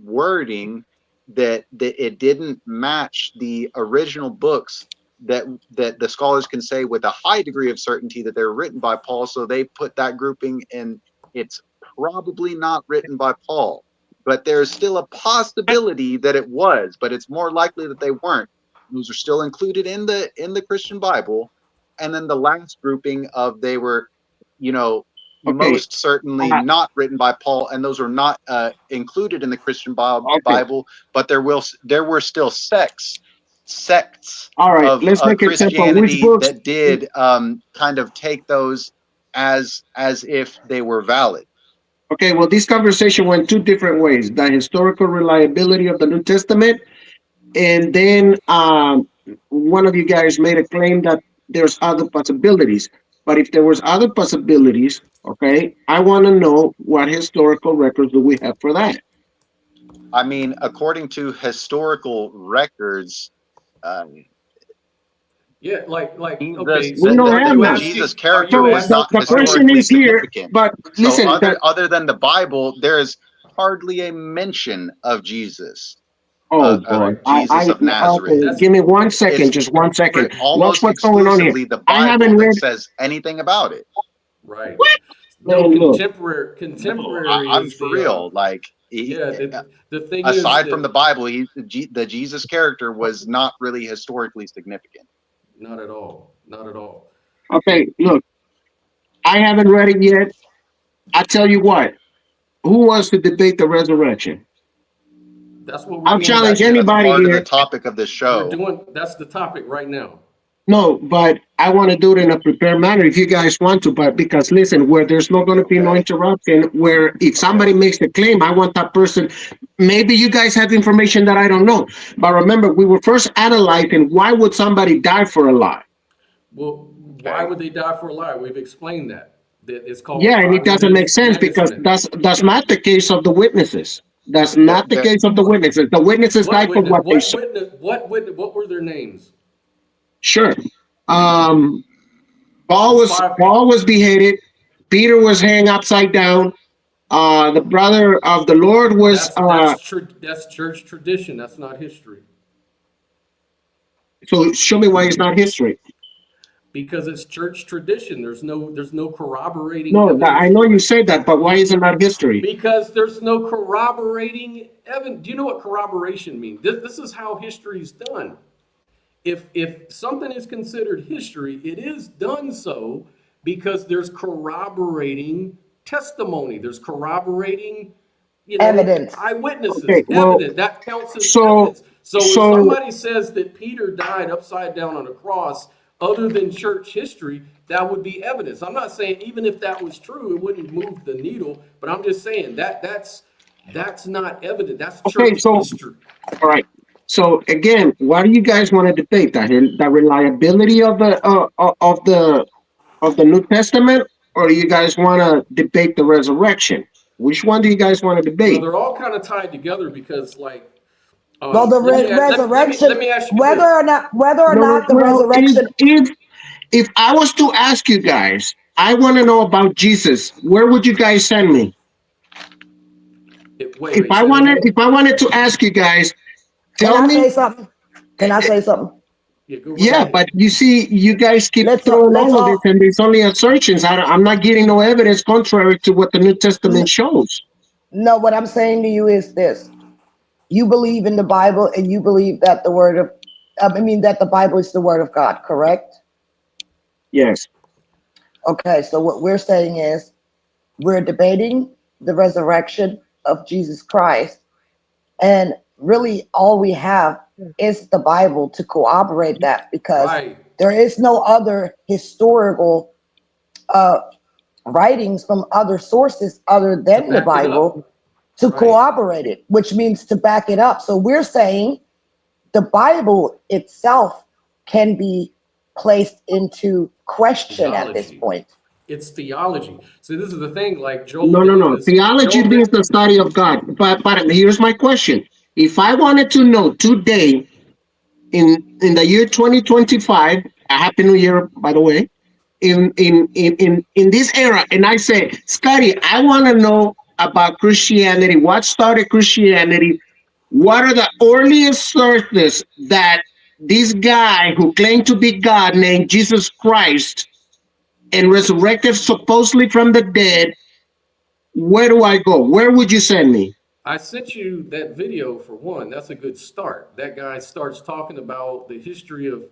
wording, that it didn't match the original books, that the scholars can say with a high degree of certainty that they're written by Paul, so they put that grouping in. It's probably not written by Paul, but there's still a possibility that it was, but it's more likely that they weren't. Those are still included in the Christian Bible. And then the last grouping of, they were, you know, okay, most certainly uh, not written by Paul, and those were not included in the Christian okay, Bible, but there were still sects all right. of Let's make it simple. Which Christianity books? that did kind of take those as if they were valid. Okay, well, this conversation went two different ways: the historical reliability of the New Testament, and then one of you guys made a claim that there's other possibilities. But if there was other possibilities, okay, I want to know what historical records do we have for that? I mean, according to historical records, um, yeah, Jesus, okay, We so don't are have you none. Jesus' asking? Are character you So was asking? not the Are you? question historically is here, significant. but So listen, other than the Bible, there is hardly a mention of Jesus, oh boy, Jesus of Nazareth. okay, That's give me 1 second, It's just 1 second. Watch almost what's going on here. exclusively the I Bible haven't that read, says anything about it. right. No, man, look, No, contemporary I'm is for the real. Like, yeah. The thing is aside from the that Bible, the Jesus character was not really historically significant. not at all, not at all. okay, look, I haven't read it yet. I tell you what, who wants to debate the resurrection? That's what we're I'll doing right challenge That's now. anybody part of the here. topic of this We're show. doing that's the topic right now. No, but I want to do it in a prepared manner if you guys want to. But because listen, where there's not going to be no interruption, where if somebody makes a claim, I want that person. Maybe you guys have information that I don't know. But remember, we were first analyzing why would somebody die for a lie? Well, why would they die for a lie? We've explained that. That it's called Yeah, and it doesn't make cognitive sense because management. that's not the case of the witnesses. That's not the case of the witnesses. The witnesses What died for witness? what they What saw. witness? What witness? What were their names? Sure. There's five. Paul was beheaded. Peter was hanged upside down. The brother of the Lord was That's church tradition. That's not history. so show me why it's not history. Because it's church tradition. There's no corroborating No, evidence I know for you it. say that, but why is it not history? Because there's no corroborating evidence. Do you know what corroboration means? This is how history is done. If something is considered history, it is done so because there's corroborating testimony. There's corroborating, Evidence. eyewitnesses, Okay, well, evidence. That counts as so evidence. So if so somebody says that Peter died upside down on a cross, other than church history, that would be evidence. I'm not saying even if that was true, it wouldn't move the needle, but I'm just saying that's not evident. That's okay, church so history. all right. So again, why do you guys want to debate that? The reliability of the New Testament, or do you guys want to debate the resurrection? Which one do you guys want to Well, debate? they're all kind of tied together because, like, Well, the let resurrection, me ask you whether this. or not, No, the well, resurrection, if I was to ask you guys, I want to know about Jesus. Where would you guys send me? Wait, say that again. If I wanted to ask you guys, can tell I me. say something? Can I say something? Yeah, go right Yeah, ahead. but you see, you guys keep Let's throwing let's all of this, all and there's only assertions. I'm not getting no evidence contrary to what the New Testament shows. no. What I'm saying to you is this: you believe in the Bible, and you believe that that the Bible is the word of God, correct? Yes. Okay, so what we're saying is we're debating the resurrection of Jesus Christ, and really all we have is the Bible to corroborate that because Right. there is no other historical uh, writings from other sources other To than the back it up. Bible to Right. corroborate it, which means to back it up. So we're saying the Bible itself can be placed into question at this Theology. point. It's theology. See, this is the thing. Like No, no, no. Theology Joel means Davis. the study of God. But here's my question: if I wanted to know today, in the year 2025, a happy new year, by the way, in this era, and I say, Scotty, I want to know about Christianity. What started Christianity? What are the earliest sources that this guy who claimed to be God, named Jesus Christ, and resurrected supposedly from the dead? Where do I go? Where would you send me? I sent you that video for one. That's a good start. That guy starts talking about the history of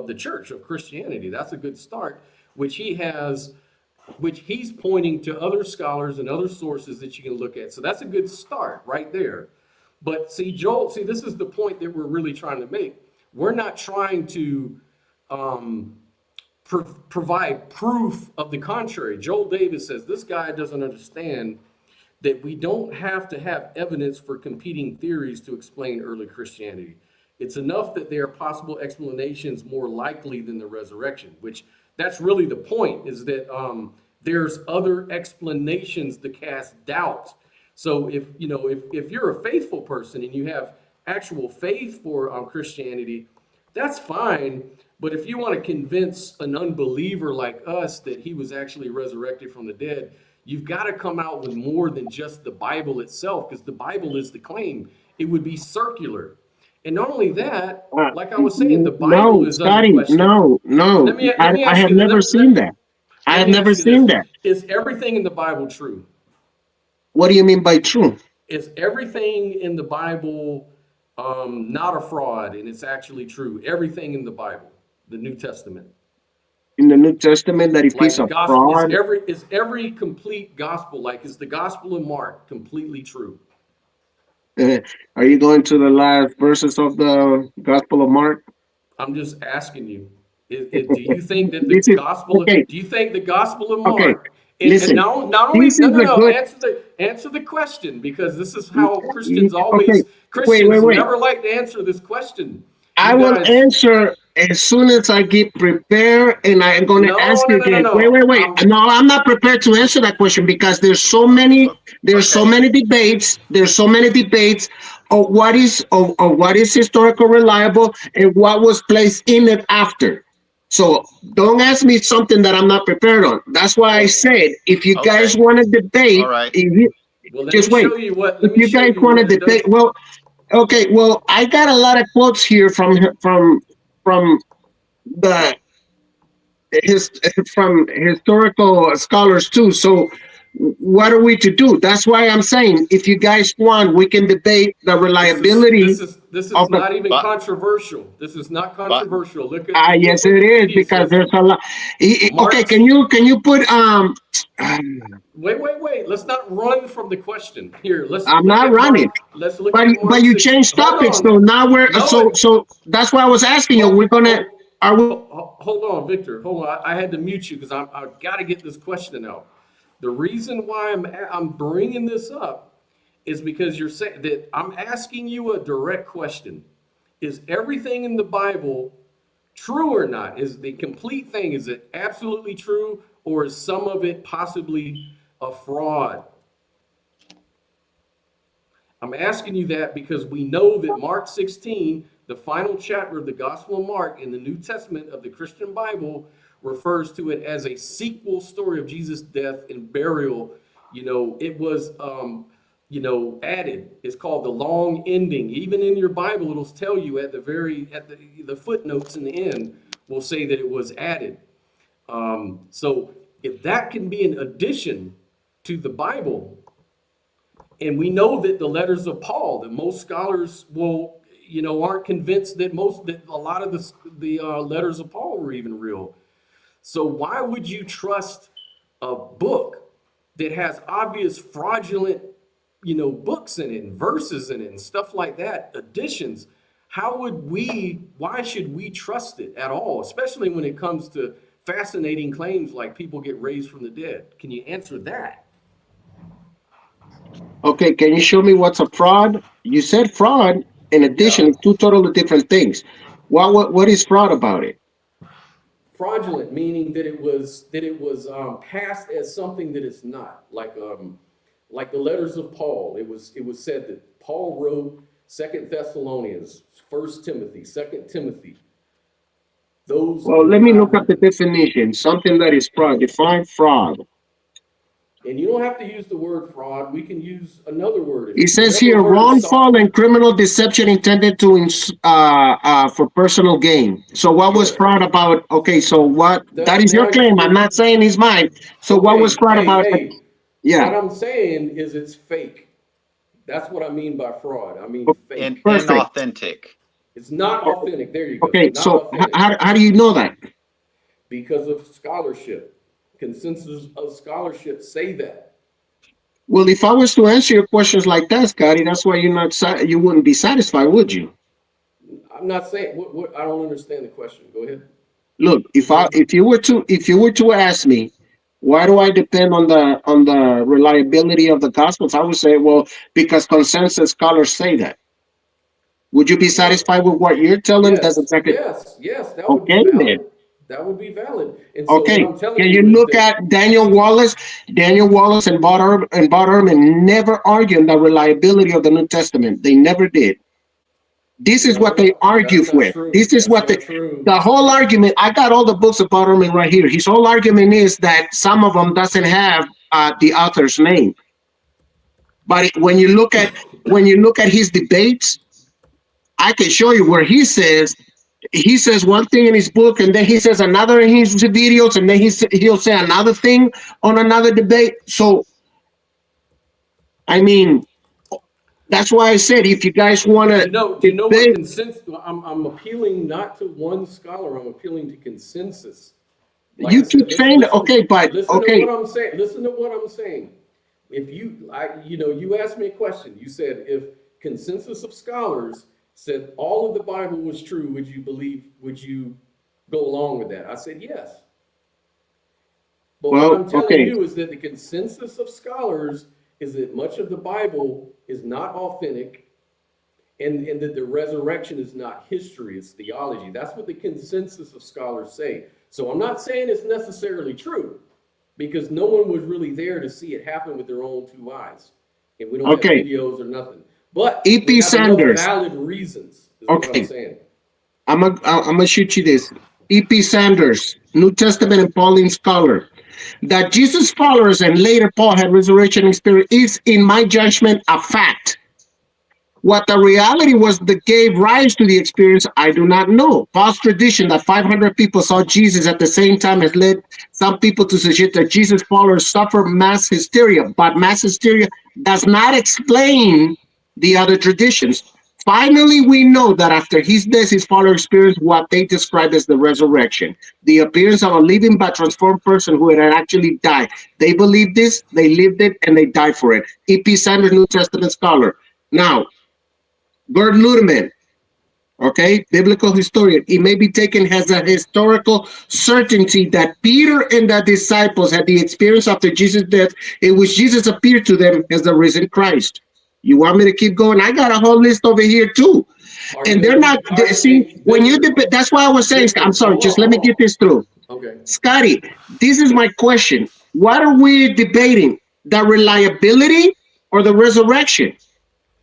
the church, of Christianity. That's a good start, which he's pointing to other scholars and other sources that you can look at. So that's a good start right there. But see, Joel, this is the point that we're really trying to make. We're not trying to provide proof of the contrary. Joel Davis says this guy doesn't understand that we don't have to have evidence for competing theories to explain early Christianity. It's enough that there are possible explanations more likely than the resurrection, which that's really the point, is that there's other explanations to cast doubt. So if you're a faithful person and you have actual faith for Christianity, that's fine. But if you want to convince an unbeliever like us that he was actually resurrected from the dead, you've got to come out with more than just the Bible itself, because the Bible is the claim. It would be circular. And not only that, like I was saying, the Bible No, is Scotty, unquestionable. no, no. Let me I ask have you this. never seen that. I Let have me never ask you this. seen that. Is everything in the Bible true? What do you mean by true? Is everything in the Bible not a fraud and it's actually true? Everything in the Bible, the New Testament. In the New Testament, that if Like he's the a gospel, fraud, is every complete gospel, like is the gospel of Mark completely true? are you going to the last verses of the Gospel of Mark? I'm just asking you. Do you think that This is okay. do you think the Gospel of Okay, Mark, and listen. not only, This is a good. answer the question, because this is how Okay, Christians wait. never like to answer this question. I You will guys, answer as soon as I get prepared, and I'm going to ask you again. Wait. No, I'm not prepared to answer that question because there's so many. There's so Okay. many debates. There's so many debates of what is historical reliable and what was placed in it after. So don't ask me something that I'm not prepared on. That's why I said if you guys Okay. want to debate, All right. well, let just me wait. show you what. If Let me you show guys you want to what it does. debate, well, okay. Well, I got a lot of quotes here from the his from historical scholars too. So what are we to do? That's why I'm saying if you guys want, we can debate the reliability This is of the. not even But controversial. This is not but controversial. Look Ah, yes, at it is because Wikipedia says. there's a lot. Okay, Marx. can you put Wait. Let's not run from the question. Here, let's I'm look not at running. Mark. Let's look at But Mark you 6. changed Hold topics, on. so now we're No, so that's why I was asking you. We're gonna are we? hold on, Victor. Hold on. I had to mute you because I got to get this question out. The reason why I'm bringing this up is because you're saying that I'm asking you a direct question. Is everything in the Bible true or not? Is the complete thing, is it absolutely true, or is some of it possibly a fraud? I'm asking you that because we know that Mark 16, the final chapter of the Gospel of Mark in the New Testament of the Christian Bible, refers to it as a sequel story of Jesus' death and burial. It was added. It's called the long ending. Even in your Bible, it'll tell you at the footnotes in the end will say that it was added. So if that can be an addition to the Bible, and we know that the letters of Paul, that most scholars aren't convinced that a lot of the letters of Paul were even real. So why would you trust a book that has obvious fraudulent, books in it and verses in it and stuff like that, additions? Why should we trust it at all, especially when it comes to fascinating claims like people get raised from the dead? Can you answer that? Okay, can you show me what's a fraud? You said fraud. In Yeah. addition, it's two totally different things. What is fraud about it? Fraudulent, meaning that it was passed as something that it's not, like the letters of Paul. It was said that Paul wrote 2 Thessalonians, 1 Timothy, 2 Timothy. Those Well, were let me not look up the written. definition. Something that is fraud. Define fraud. And you don't have to use the word fraud. We can use another word. It says Whatever here word is wrongful and criminal deception intended to for personal gain. So what was good. fraud about? Okay, so what that is your Now claim. I'm not saying it's mine. So what was okay, fraud about? hey, Yeah, what I'm saying is it's fake. That's what I mean by fraud. I mean fake. perfect. Inauthentic. It's not authentic. There you go. Okay, Not so authentic. how do you know that? Because of scholarship. Consensus of scholarship say that. Well, if I was to answer your questions like that, Scotty, that's why you wouldn't be satisfied, would you? I'm not saying what I don't understand the question. Go ahead. Look, if you were to ask me, why do I depend on the reliability of the gospels? I would say, well, because consensus scholars say that. Would you be Well, satisfied with what you're telling? That's exactly yes, that would be okay then. valid. That would be valid. And so what Okay, I'm telling can you you is look that at Daniel Wallace? Daniel Wallace and Bob Ehrman never argued the reliability of the New Testament. They never did. This is what they no, argue that's not with. true. This is That's what not true. the whole argument. I got all the books about Ehrman right here. His whole argument is that some of them doesn't have the author's name. But when you look at his debates, I can show you where he says one thing in his book, and then he says another in his videos, and then he'll say another thing on another debate. So, I mean, that's why I said if you guys want to Do you know what debate, consensus? I'm appealing not to one scholar. I'm appealing to consensus. Like I you keep said, saying that. Okay, but listen to okay, what I'm saying. Listen to what I'm saying. If you asked me a question. You said if consensus of scholars said all of the Bible was true, would you go along with that? I said yes. But Well, what I'm telling okay. you is that the consensus of scholars is that much of the Bible is not authentic, and that the resurrection is not history, it's theology. That's what the consensus of scholars say. So I'm not saying it's necessarily true, because no one was really there to see it happen with their own two eyes. And we don't have Okay. videos or nothing. But E.P. we have enough Sanders. valid reasons, is what I'm Okay. saying. I'm gonna shoot you this. E.P. Sanders, New Testament and Pauline scholar. That Jesus' followers and later Paul had resurrection experience is, in my judgment, a fact. What the reality was that gave rise to the experience, I do not know. Paul's tradition that 500 people saw Jesus at the same time has led some people to suggest that Jesus' followers suffer mass hysteria, but mass hysteria does not explain the other traditions. Finally, we know that after his death, his followers experienced what they describe as the resurrection, the appearance of a living but transformed person who had actually died. They believed this, they lived it, and they died for it. E.P. Sanders, New Testament scholar. Now, Bert Ludeman, okay, biblical historian, it may be taken as a historical certainty that Peter and the disciples had the experience after Jesus' death in which Jesus appeared to them as the risen Christ. You want me to keep going? I got a whole list over here too. And they're not, see, when you debate, that's why I was saying, I'm sorry, just let me get this through. Okay. Scotty, this is my question. What are we debating? The reliability or the resurrection?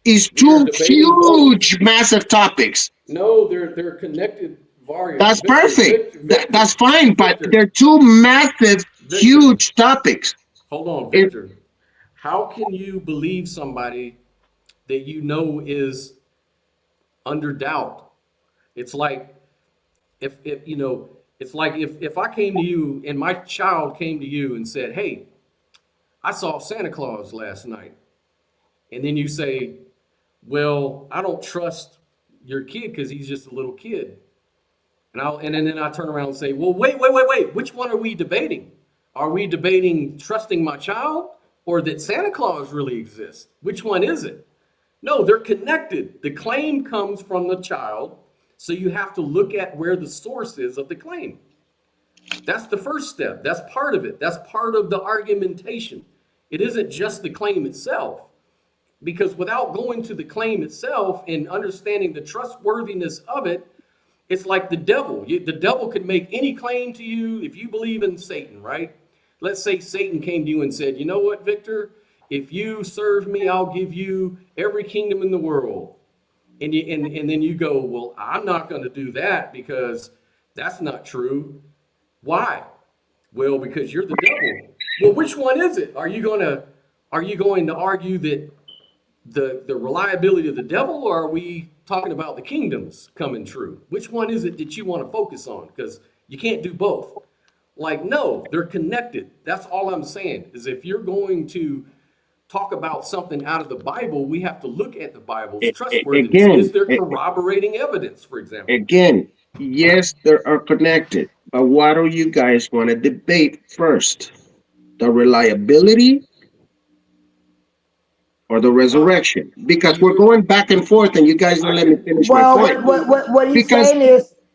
Is two huge, massive topics. No, they're connected. Vargas. That's Victor, perfect. Victor, That's fine, but Victor. they're two massive, huge topics. Hold on, Victor. How can you believe somebody that you know is under doubt? It's like if you know, it's like if I came to you and my child came to you and said, "Hey, I saw Santa Claus last night," and then you say, "Well, I don't trust your kid because he's just a little kid," and then I turn around and say, "Well, wait, which one are we debating? Are we debating trusting my child or that Santa Claus really exists? Which one is it?" No, they're connected. The claim comes from the child, so you have to look at where the source is of the claim. That's the first step. That's part of it. That's part of the argumentation. It isn't just the claim itself, because without going to the claim itself and understanding the trustworthiness of it, it's like the devil. The devil could make any claim to you if you believe in Satan, right? Let's say Satan came to you and said, "You know what, Victor? If you serve me, I'll give you every kingdom in the world." And then you go, "Well, I'm not going to do that because that's not true." Why? Well, because you're the devil. Well, which one is it? Are you going to argue that the reliability of the devil, or are we talking about the kingdoms coming true? Which one is it that you want to focus on? Because you can't do both. Like, no, they're connected. That's all I'm saying, is if you're going to talk about something out of the Bible, we have to look at the Bible's trustworthiness. Again, Is there corroborating evidence, for example? Again, yes, they are connected, but what do you guys want to debate first? The reliability or the resurrection? Because we're going back and forth, and you guys don't let me finish my point.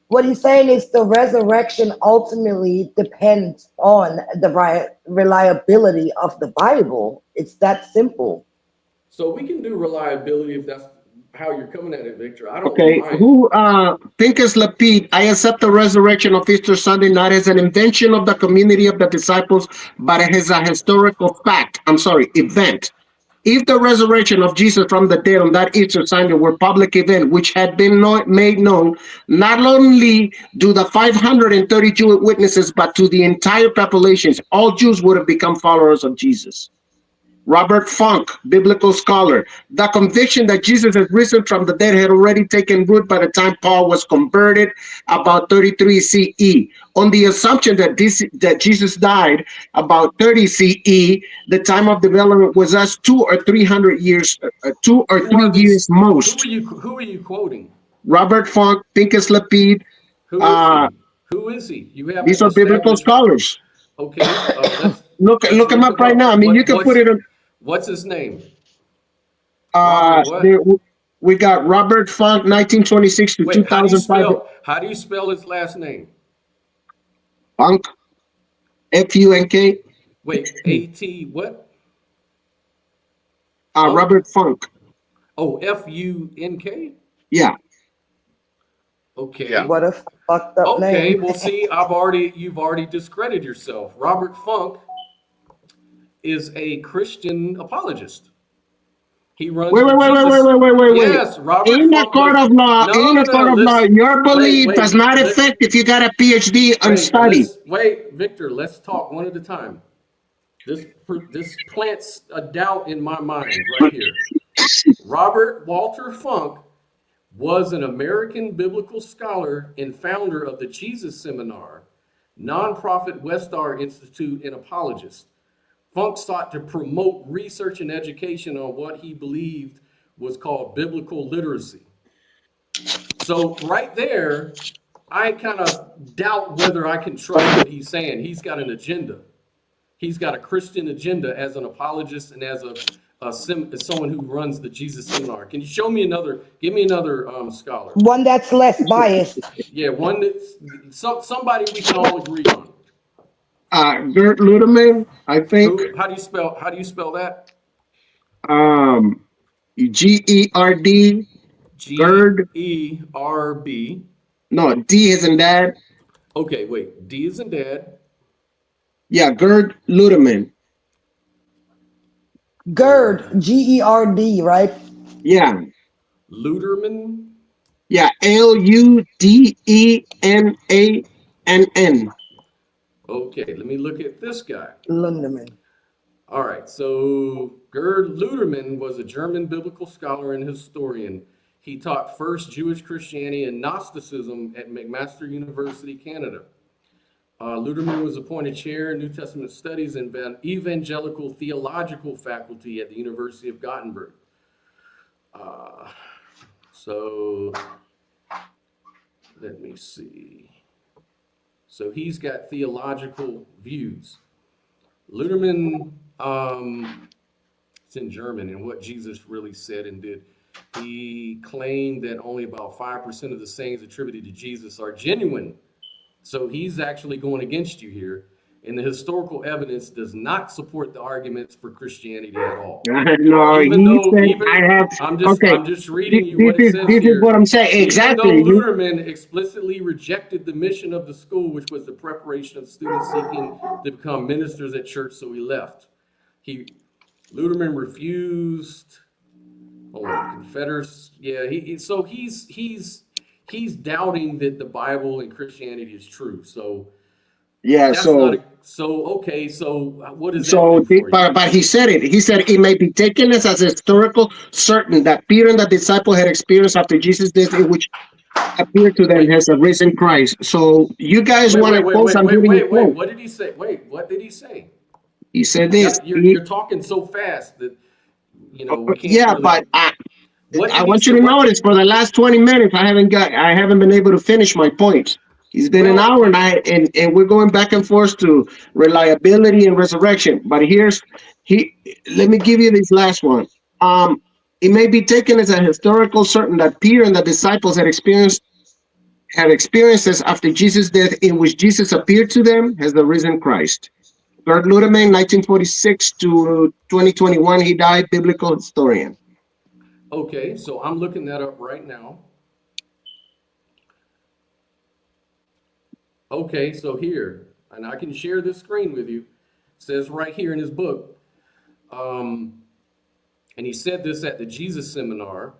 What he's saying is the resurrection ultimately depends on the reliability of the Bible. It's that simple. So we can do reliability if that's how you're coming at it, Victor. I don't Okay, mind. Pincus Lapide, I accept the resurrection of Easter Sunday not as an invention of the community of the disciples, but as a historical event. If the resurrection of Jesus from the dead on that Easter Sunday were public event, which had been made known, not only do the 530 Jewish witnesses, but to the entire populations, all Jews would have become followers of Jesus. Robert Funk, biblical scholar, the conviction that Jesus had risen from the dead had already taken root by the time Paul was converted, about 33 CE. On the assumption that Jesus died about 30 CE, the time of development was us 2 or 300 years, 2 or 3 years most. Who are you quoting? Robert Funk, Pincus Lapide. Who is he? You have these are biblical scholars. Okay. Look him up right now. I mean, you can put it on. What's his name? We got Robert Funk, 1926 to 2005. How do you spell his last name? Funk, F-U-N-K. Wait, A-T what? Robert Funk. Oh, F-U-N-K? Yeah. Okay. Yeah. What a fucked up Okay, name. well, see, you've already discredited yourself. Robert Funk is a Christian apologist. He runs Wait. Yes, Robert In a Funk court does. of law, Listen, your belief does not affect if you got a PhD on study. Wait, Victor, let's talk one at a time. This plants a doubt in my mind right here. Robert Walter Funk was an American biblical scholar and founder of the Jesus Seminar, nonprofit Westar Institute, and apologist. Funk sought to promote research and education on what he believed was called biblical literacy. So right there, I kind of doubt whether I can trust what he's saying. He's got an agenda. He's got a Christian agenda as an apologist and as someone who runs the Jesus Seminar. Can you give me another scholar? One that's less biased. Yeah, one that's somebody we can all agree on. Gerd Ludeman, I think. How do you spell that? G-E-R-D. Gerd. G-E-R-B. No, D is in dad. Okay, wait. D is in dad. Yeah, Gerd Ludeman. Gerd, G-E-R-D, right? Yeah. Luderman? Yeah, L-U-D-E-M-A-N-N. Okay, let me look at this guy. Lundeman. All right, so Gerd Luderman was a German biblical scholar and historian. He taught first Jewish Christianity and Gnosticism at McMaster University, Canada. Luderman was appointed chair in New Testament Studies and Evangelical Theological Faculty at the University of Gothenburg. So let me see. So he's got theological views. Luderman, it's in German, and what Jesus really said and did. He claimed that only about 5% of the sayings attributed to Jesus are genuine. So he's actually going against you here. And the historical evidence does not support the arguments for Christianity at all. No, I'm just reading you what it says this here. Is what I'm saying. Exactly. Even though Luderman explicitly rejected the mission of the school, which was the preparation of students seeking to become ministers at church, so he left. Luderman refused. Confederates. Yeah, he's doubting that the Bible and Christianity is true. So yeah, so what is that? But he said it. He said it may be taken as historical certain that Peter and the disciple had experienced after Jesus' death, in which appeared to them as a risen Christ. So you guys want to quote? Wait. What did he say? What did he say? He said this. You're talking so fast that we can't. Yeah, really, but I want you to notice for the last 20 minutes I haven't been able to finish my points. It's been an hour and we're going back and forth to reliability and resurrection. But let me give you this last one. It may be taken as a historical certain that Peter and the disciples had experiences after Jesus' death in which Jesus appeared to them as the risen Christ. Gerd Ludeman, 1946 to 2021, he died, biblical historian. Okay, so I'm looking that up right now. Okay, so here, and I can share this screen with you. It says right here in his book, and he said this at the Jesus Seminar,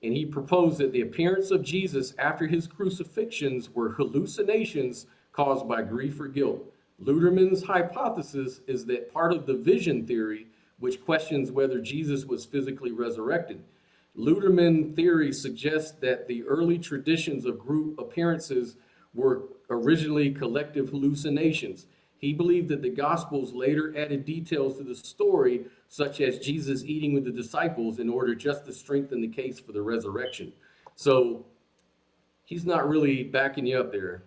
and he proposed that the appearance of Jesus after his crucifixions were hallucinations caused by grief or guilt. Luderman's hypothesis is that part of the vision theory, which questions whether Jesus was physically resurrected. Luderman theory suggests that the early traditions of group appearances were originally collective hallucinations. He believed that the Gospels later added details to the story, such as Jesus eating with the disciples, in order just to strengthen the case for the resurrection. So he's not really backing you up there.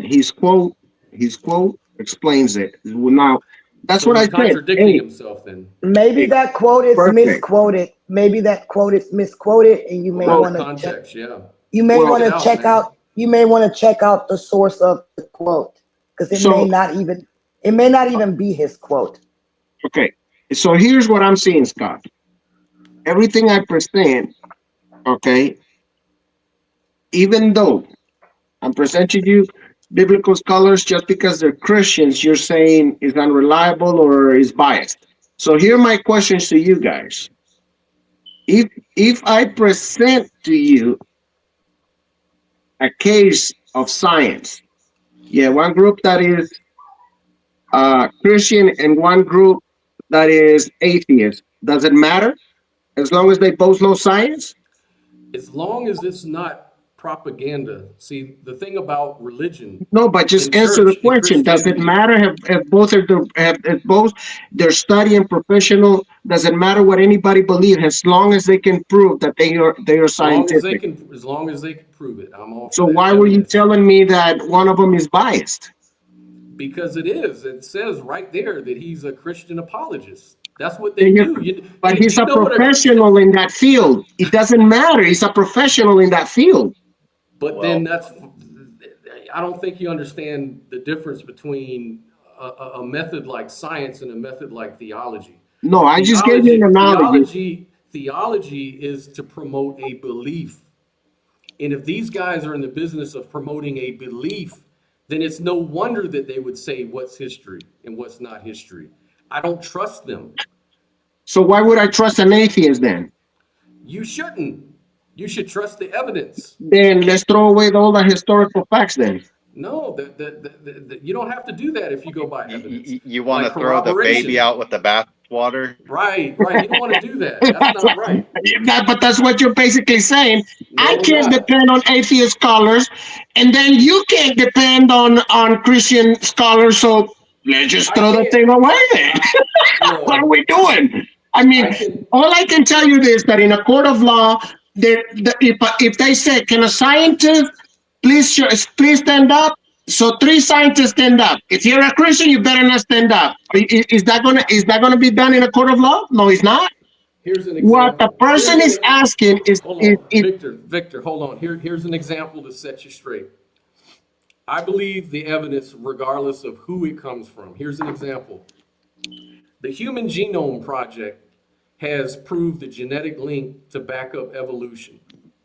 His quote explains it. Now, that's what I said. Contradicting himself then. Maybe that quote is misquoted. Maybe that quote is misquoted, and you may want to check. Yeah. You may want to check out you may want to check out the source of the quote, because it may So, not even be his quote. okay. So here's what I'm seeing, Scott. Everything I present, okay, even though I'm presenting you biblical scholars, just because they're Christians, you're saying is unreliable or is biased. So here are my questions to you guys. If I present to you a case of science, yeah, one group that is Christian and one group that is atheist, does it matter as long as they both know science? As long as it's not propaganda. See, the thing about religion No, but just in answer the church, in question. Does it Christianity, matter if both are if both they're studying professional? Does it matter what anybody believes as long as they can prove that they are scientific? as long as they can prove it, I'm all So for that why were you evidence. telling me that one of them is biased? Because it is. It says right there that he's a Christian apologist. That's what And they you're- do. But Do he's you a know what a Christian? professional in that field. It doesn't matter. He's a professional in that field. But then that's. I don't think you understand the difference between a method like science and a method like theology. No, I just gave you an analogy. Theology is to promote a belief. And if these guys are in the business of promoting a belief, then it's no wonder that they would say what's history and what's not history. I don't trust them. So why would I trust an atheist then? You shouldn't. You should trust the evidence. Then let's throw away all the historical facts then. No, you don't have to do that if you go by evidence. You want Like to throw the corroboration. baby out with the bathwater? Right. You don't want to do that. That's not right. But that's what you're basically saying. I No, can't not. depend on atheist scholars, and then you can't depend on Christian scholars. So let's just throw the can't- thing away then. What are we doing? I mean, all I can tell you is that in a court of law, if they say, "Can a scientist please stand up?" So 3 scientists stand up. If you're a Christian, you better not stand up. Is that gonna be done in a court of law? No, it's not. Here's an example. What the person is asking is, Hold on, Victor, hold on. Here's an example to set you straight. I believe the evidence regardless of who it comes from. Here's an example. The Human Genome Project has proved the genetic link to backup evolution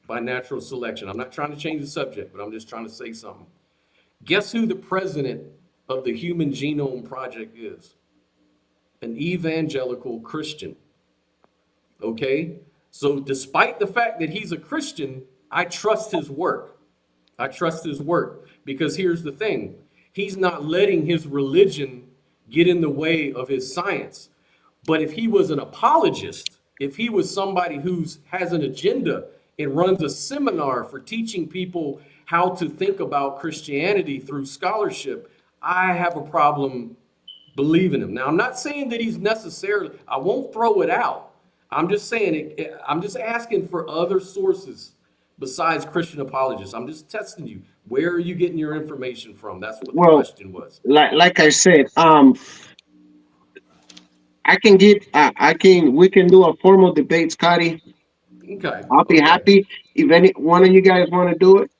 by natural selection. I'm not trying to change the subject, but I'm just trying to say something. Guess who the president of the Human Genome Project is? An evangelical Christian. Okay? So despite the fact that he's a Christian, I trust his work. I trust his work because here's the thing. He's not letting his religion get in the way of his science. But if he was an apologist, if he was somebody who has an agenda and runs a seminar for teaching people how to think about Christianity through scholarship, I have a problem believing him. Now, I'm not saying that he's necessarily, I won't throw it out. I'm just saying, I'm just asking for other sources besides Christian apologists. I'm just testing you. Where are you getting your information from? That's what the question was. like I said, we can do a formal debate, Scotty. Okay. I'll be happy if any one of you guys want to do it.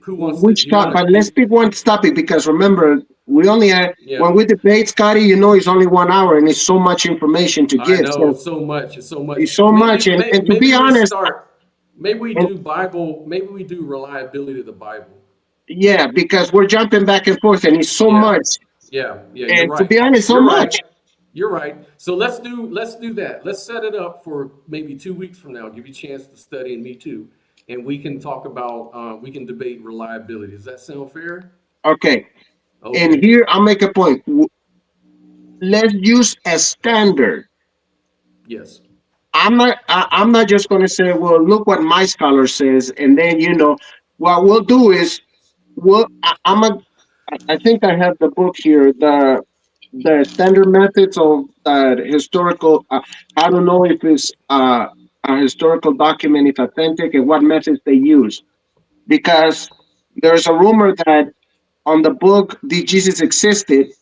Who wants Which to? topic? But let's pick one topic because remember, we only have when we debate, Scotty. You know, it's only 1 hour and it's so much information to give. I know, so much. It's so much. It's so much, and to be honest, maybe we do Bible. Maybe we do reliability of the Bible. Yeah, because we're jumping back and forth, and it's so much. Yeah. You're And right. to be honest, so much. You're right. So let's do that. Let's set it up for maybe 2 weeks from now. Give you a chance to study, and me too. And we can talk about, we can debate reliability. Does that sound fair? Okay. And here I'll make a point. Let's use a standard. Yes. I'm not just going to say, well, look what my scholar says, and then what we'll do is I think I have the book here, the standard methods of historical. I don't know if it's a historical document, if authentic, and what methods they use, because there's a rumor that on the book "Did Jesus Existed?"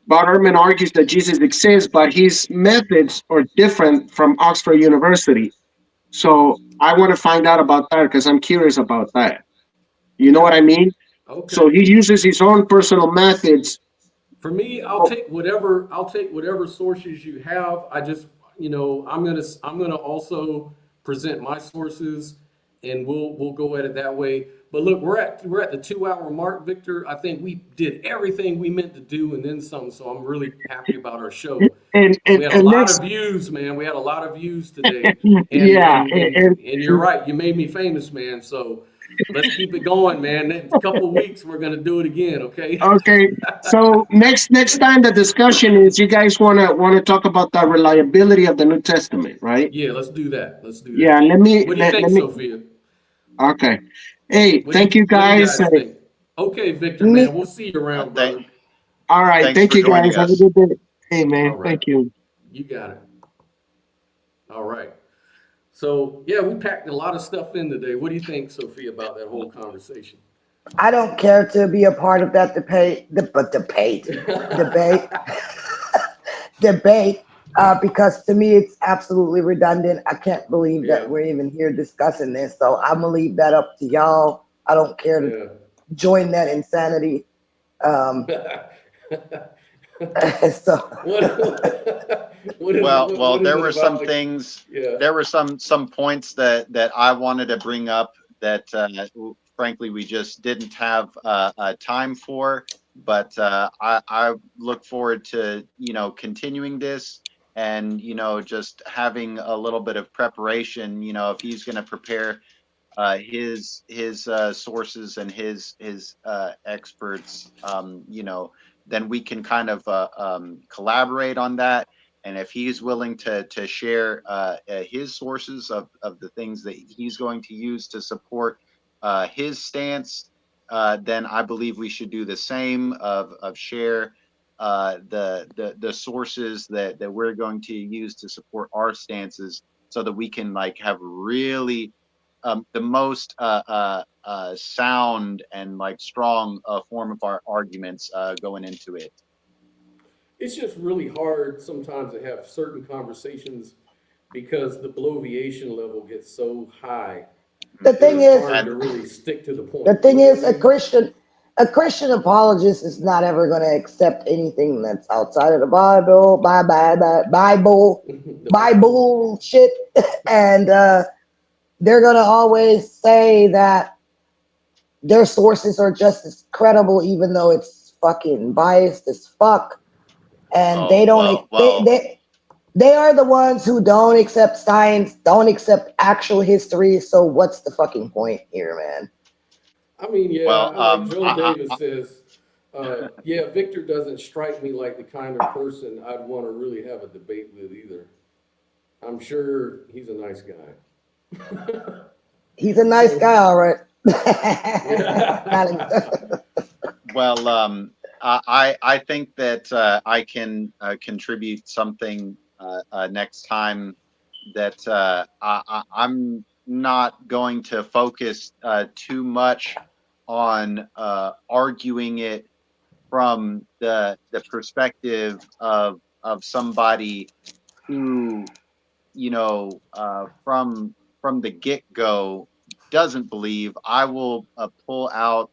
Bob Ehrman argues that Jesus exists, but his methods are different from Oxford University. So I want to find out about that because I'm curious about that. You know what I mean? Okay. So he uses his own personal methods. For me, I'll take whatever sources you have. I just, I'm gonna also present my sources, and we'll go at it that way. But look, we're at the 2 hour mark, Victor. I think we did everything we meant to do and then some. So I'm really happy about our show. And We had a lot next, of views, man. We had a lot of views today. And yeah, and and, and you're right. You made me famous, man. So let's keep it going, man. In a couple of weeks, we're gonna do it again. Okay. okay. So next time the discussion is you guys wanna talk about the reliability of the New Testament, right? Yeah, let's do that. Let's do Yeah. that. Let me What do you think, Sophia? Okay. Hey, What do thank you what do you guys. guys think? Okay, Victor, Me, man. We'll see you around, brother. Thank, All right. thanks Thank for you joining guys. Have a us. good day. Hey, All man. right. Thank you. You got it. All right. So yeah, we packed a lot of stuff in today. What do you think, Sophia, about that whole conversation? I don't care to be a part of that debate, because to me it's absolutely redundant. I can't believe Yeah. that we're even here discussing this. So I'm gonna leave that up to y'all. I don't care to Yeah. join that insanity. So Well, is there it were about some the- things, Yeah. there were some points that I wanted to bring up that frankly we just didn't have time for. But I look forward to continuing this and just having a little bit of preparation. If he's going to prepare his sources and his experts, then we can kind of collaborate on that. And if he's willing to share his sources of the things that he's going to use to support his stance, then I believe we should do the same of share the sources that we're going to use to support our stances, so that we can like have really the most sound and like strong form of our arguments going into it. It's just really hard sometimes to have certain conversations because the bloviation level gets so high. the That thing it's is, hard to And really stick to the point. the thing You know is, what I mean? A Christian apologist is not ever going to accept anything that's outside of the Bible, The Bible. Bible shit, and they're going to always say that their sources are just as credible, even though it's fucking biased as fuck. And oh well, they are the ones who don't accept science, don't accept actual history. So what's the fucking point here, man? I mean, yeah, well, like Joe Davis says, yeah, Victor doesn't strike me like the kind of person I'd want to really have a debate with either. I'm sure he's a nice guy. He's a nice So, guy, all right. yeah. well, I think that I can contribute something next time that I'm not going to focus too much on arguing it from the perspective of somebody who from the get go doesn't believe. I will pull out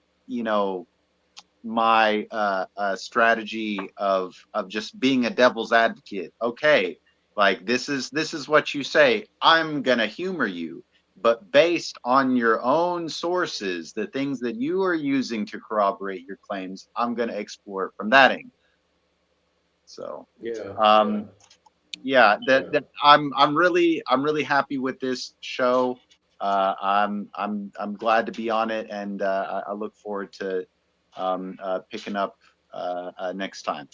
my strategy of just being a devil's advocate. Okay, like this is what you say. I'm gonna humor you, but based on your own sources, the things that you are using to corroborate your claims, I'm gonna explore it from that angle. So, Yeah, um, yeah, yeah. I'm really happy with this show. I'm glad to be on it, and I look forward to picking up next time.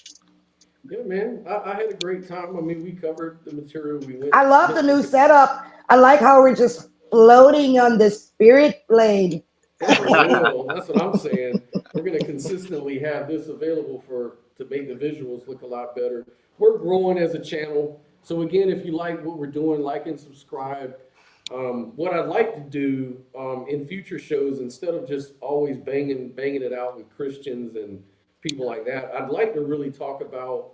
Yeah, man, I had a great time. I mean, we covered the material we went. I love the new setup. I like how we're just floating on the spirit plane. For real, that's what I'm saying. We're gonna consistently have this available to make the visuals look a lot better. We're growing as a channel. So again, if you like what we're doing, like and subscribe. What I'd like to do in future shows, instead of just always banging it out with Christians and people like that, I'd like to really talk about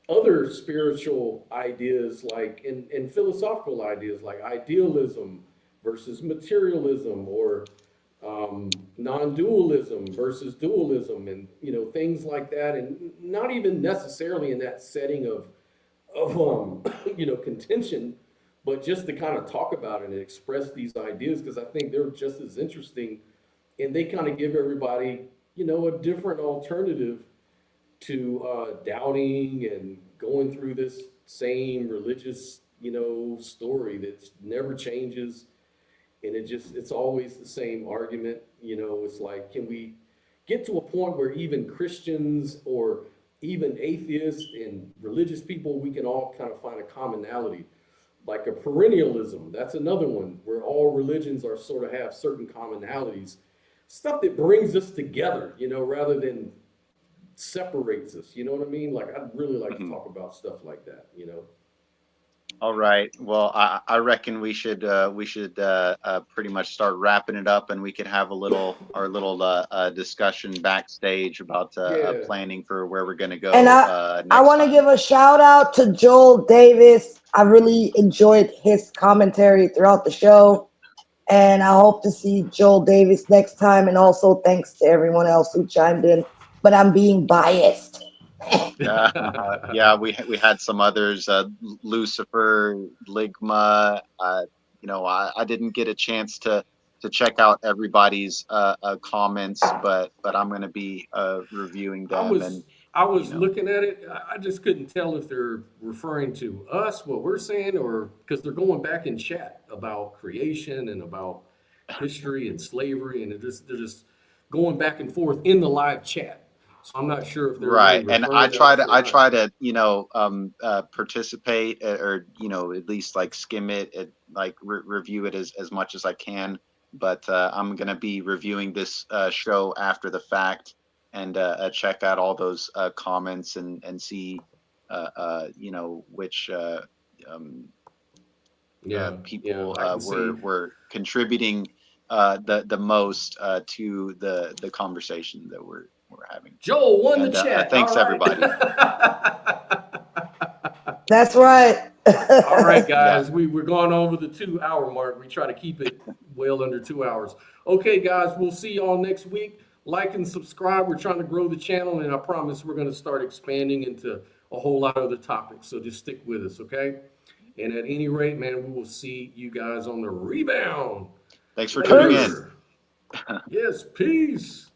other spiritual ideas, like in philosophical ideas, like idealism versus materialism, or non-dualism versus dualism, and things like that, and not even necessarily in that setting of contention, but just to kind of talk about it and express these ideas, because I think they're just as interesting, and they kind of give everybody a different alternative to doubting and going through this same religious story that never changes, and it's always the same argument. It's like, can we get to a point where even Christians or even atheists and religious people, we can all kind of find a commonality, like a perennialism. That's another one where all religions are sort of have certain commonalities, stuff that brings us together, rather than separates us. You know what I mean? Like, I'd really like to talk about stuff like that. All right. Well, I reckon we should pretty much start wrapping it up, and we could have our little discussion backstage about planning for where we're going to go. And I want to give a shout out to Joel Davis. I really enjoyed his commentary throughout the show, and I hope to see Joel Davis next time. And also thanks to everyone else who chimed in, but I'm being biased. Yeah, we had some others, Lucifer, Ligma. I didn't get a chance to check out everybody's comments, but I'm going to be reviewing them. I was looking at it. I just couldn't tell if they're referring to us, what we're saying, or because they're going back in chat about creation and about history and slavery, and they're just going back and forth in the live chat. So I'm not sure if they're right. really And I try to participate, or at least like skim it, like review it as much as I can. But I'm gonna be reviewing this show after the fact, and check out all those comments and see which people were contributing the most to the conversation that we're having. Joel won the chat. Thanks, everybody. That's right. All right, guys, we're going over the 2-hour mark. We try to keep it well under 2 hours. Okay, guys, we'll see y'all next week. Like and subscribe. We're trying to grow the channel, and I promise we're going to start expanding into a whole lot of other topics. So just stick with us, okay? And at any rate, man, we will see you guys on the rebound. Thanks for tuning in. Yes, peace.